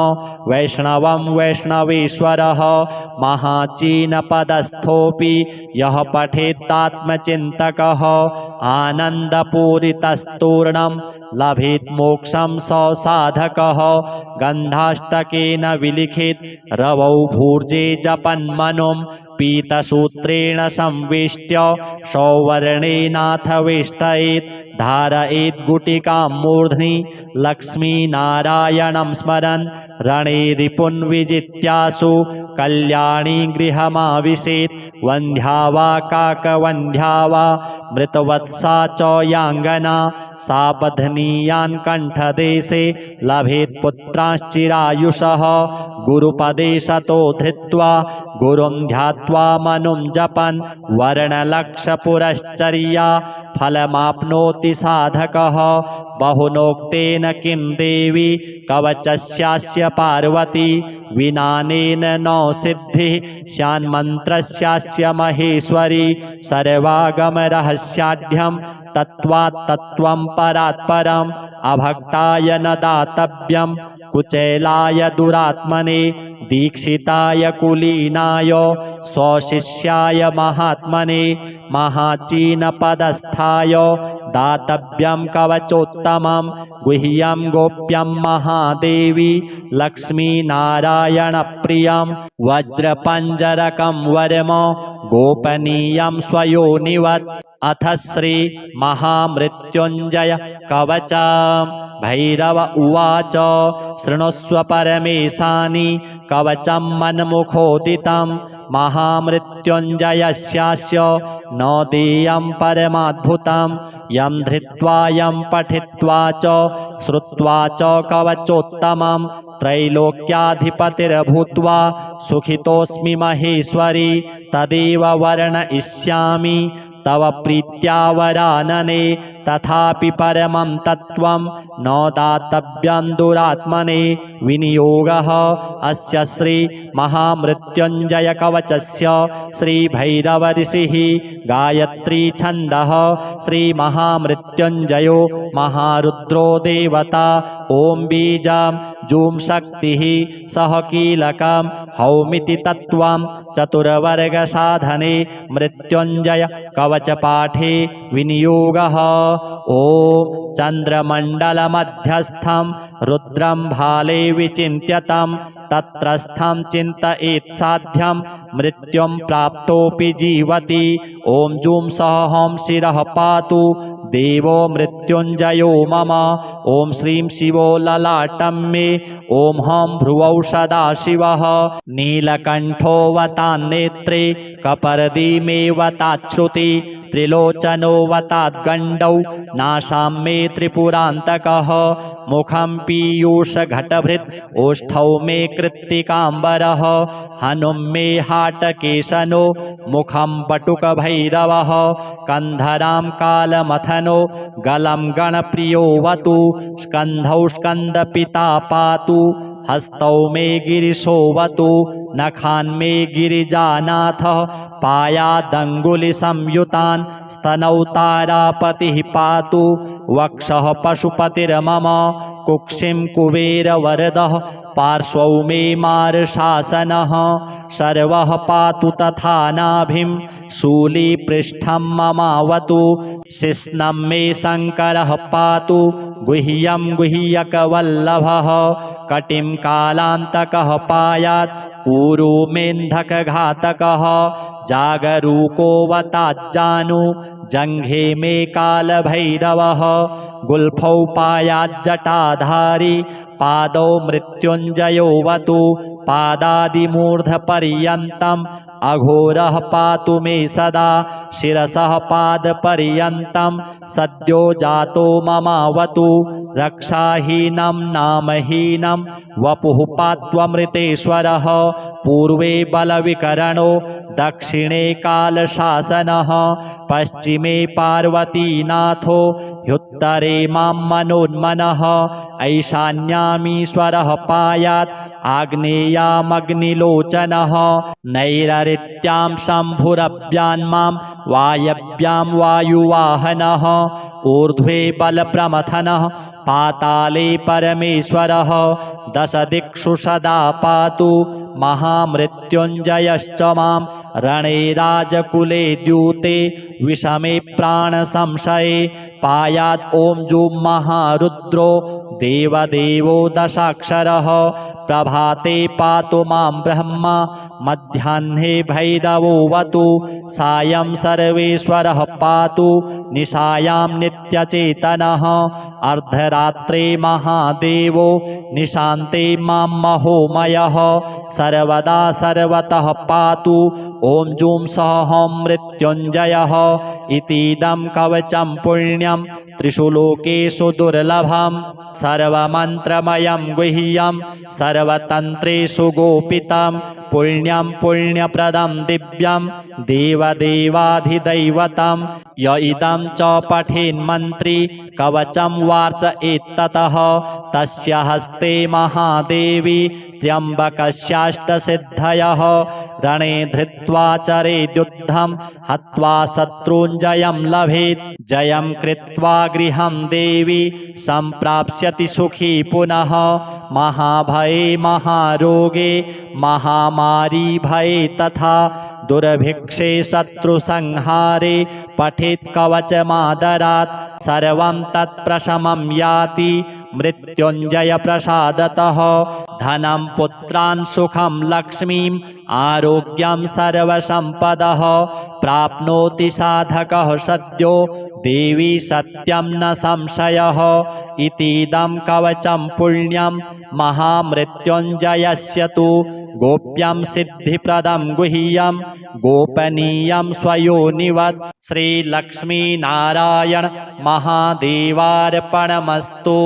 वैष्णवं वैष्णवेश्वरः महाचीनपदस्थोऽपि यः पठेत्तात्मचिन्तकः आनन्दपूरितस्तूर्णं लभेत् मोक्षं स साधकः गन्धाष्टकेन विलिखित रवौ भूर्जे जपन्मनुं पीतसूत्रेण संवेष्ट्य सौवर्णेनाथ वेष्टयेत् धारयेत् गुटिकां मूर्ध्नि लक्ष्मीनारायणं स्मरन् रणे रिपुन् विजित्यासु कल्याणी गृहमाविशेत् वन्ध्या वा काकवन्ध्या वा मृतवत्सा च याङ्गना सा बध्नीयान् कण्ठदेशे लभेत् पुत्रांश्चिरायुषः गुरुपदे सतो धृत्वा गुरुं ध्यात्वा मनुं जपन् वर्णलक्षपुरश्चर्या फलमाप्नोति साधकः बहुनोक्तेन किं देवी कवचस्यास्य पार्वती विनानेन न सिद्धिः स्यान्मन्त्रस्यास्य महेश्वरी सर्वागमरहस्याढ्यं तत्त्वात् तत्त्वं परात् परम् अभक्ताय न दातव्यं कुचेलाय दुरात्मने दीक्षिताय कुलीनाय स्वशिष्याय महात्मने महाचीनपदस्थाय दातव्यं कवचोत्तमं गुह्यं गोप्यं महादेवी लक्ष्मीनारायणप्रियं वज्रपञ्जरकं वरम गोपनीयं स्वयोनिवत् अथ श्री महामृत्युञ्जय कवचम् भैरव उवाच शृणुष्व परमेशानि कवचं मन्मुखोदितं महामृत्युञ्जयस्यास्य न देयं परमाद्भुतं यं धृत्वा यं पठित्वा च श्रुत्वा च कवचोत्तमं त्रैलोक्याधिपतिर्भूत्वा सुखितोऽस्मि महेश्वरी तदेव वर्णयिष्यामि तव प्रीत्या वरानने तथापि परमं तत्त्वं न दातव्यं दुरात्मने विनियोगः अस्य श्री महामृत्युञ्जय कवचस्य श्री भैरव ऋषिः गायत्री छन्दः श्री महामृत्युञ्जयो महारुद्रो देवता ॐ बीजं जूं शक्तिः सह कीलकं हौमिति तत्त्वं चतुर्वर्गसाधने मृत्युञ्जय कवचपाठे विनियोगः ॐ चन्द्रमण्डलमध्यस्थं रुद्रं भाले विचिन्त्यतं तत्रस्थं चिन्तयेत् साध्यं मृत्युं प्राप्तोऽपि जीवति ॐ जूं सह हं शिरः पातु देवो मृत्युञ्जयो मम ॐ श्रीं शिवो ललाटं मे ॐ हं भ्रुवौ सदाशिवः नीलकण्ठोऽवतान्नेत्रे कपर्दीमेवताच्छ्रुति त्रिलोचनोऽवताद्गण्डौ नाशां मे त्रिपुरान्तकः मुखं पीयूषघटभृत् ओष्ठौ मे कृत्तिकाम्बरः हनुं मे हाटकेशनो मुखं बटुकभैरवः कन्धरां कालमथनो गलं गणप्रियोऽवतु स्कन्धौ स्कन्दपिता पातु हस्तौ मे गिरिशोऽवतु नखान्मे गिरिजानाथः पायादङ्गुलिसंयुतान् स्तनौ तारापतिः पातु वक्षः पशुपतिर्मम कुक्षिं कुबेरवरदः पार्श्वौ मे मार्शासनः सर्वः पातु तथा नाभिं शूलीपृष्ठं ममावतु शिश्नं मे शङ्करः पातु गुह्यं गुह्यकवल्लभः कटिं कालान्तकः पायात् ऊरू मेन्धकघातकः जागरूकोऽवताज्जानु जङ्घे मे कालभैरवः गुल्फौ पायाज्जटाधारी पादौ मृत्युञ्जयोऽवतु पादादिमूर्धपर्यन्तम् अघोरः पातु मे सदा शिरसः पादपर्यन्तं सद्यो जातो ममावतु रक्षाहीनं नामहीनं वपुः पात्वमृतेश्वरः पूर्वे बलविकरणो दक्षिणे कालशासनः पश्चिमे पार्वतीनाथो ह्युत्तरे मां मनोन्मनः ऐशान्यामीश्वरः पायात् आग्नेयामग्निलोचनः नैररित्यां शम्भुरभ्यान्मां वायव्यां वायुवाहनः ऊर्ध्वे बलप्रमथनः पाताले परमेश्वरः दशदिक्षु सदा पातु महामृत्युञ्जयश्च मां रणे राजकुले द्यूते विषमे प्राणसंशये पायात् ॐ जुं महारुद्रो देवदेवो दशाक्षरः प्रभाते पातु मां ब्रह्मा मध्याह्ने भैरवोऽवतु सायं सर्वेश्वरः पातु निशायां नित्यचेतनः अर्धरात्रे महादेवो निशान्ते मां महोमयः सर्वदा सर्वतः पातु ॐ जुं सः मृत्युञ्जयः इतीदं कवचं पुण्यं त्रिषु लोकेषु दुर्लभं सर्वमन्त्रमयं गुह्यं सर्वतन्त्रेषु गोपितं पुण्यं पुण्यप्रदं दिव्यं देवदेवाधिदैवतं य इदं च पठेन्मन्त्री कवचं वार्च एततः तस्य हस्ते महादेवी त्र्यम्बकस्याष्टसिद्धयः रणे धृत्वा चरेद्युद्धं हत्वा शत्रूञ्जयं लभेत् जयं कृत्वा गृहं देवी सम्प्राप्स्यति सुखी पुनः महाभये महारोगे महामारी भये तथा दुर्भिक्षे शत्रुसंहारे पठेत् कवचमादरात् सर्वं तत्प्रशमं याति मृत्युञ्जयप्रसादतः धनं पुत्रान् सुखं लक्ष्मीम् आरोग्यं सर्वसम्पदः प्राप्नोति साधकः सद्यो देवी सत्यं न संशयः इतीदं कवचं पुण्यं महामृत्युञ्जयस्य तु गोप्यं सिद्धिप्रदं गुह्यं गोपनीयं स्वयोनिवत् श्रीलक्ष्मीनारायण महादेवार्पणमस्तु।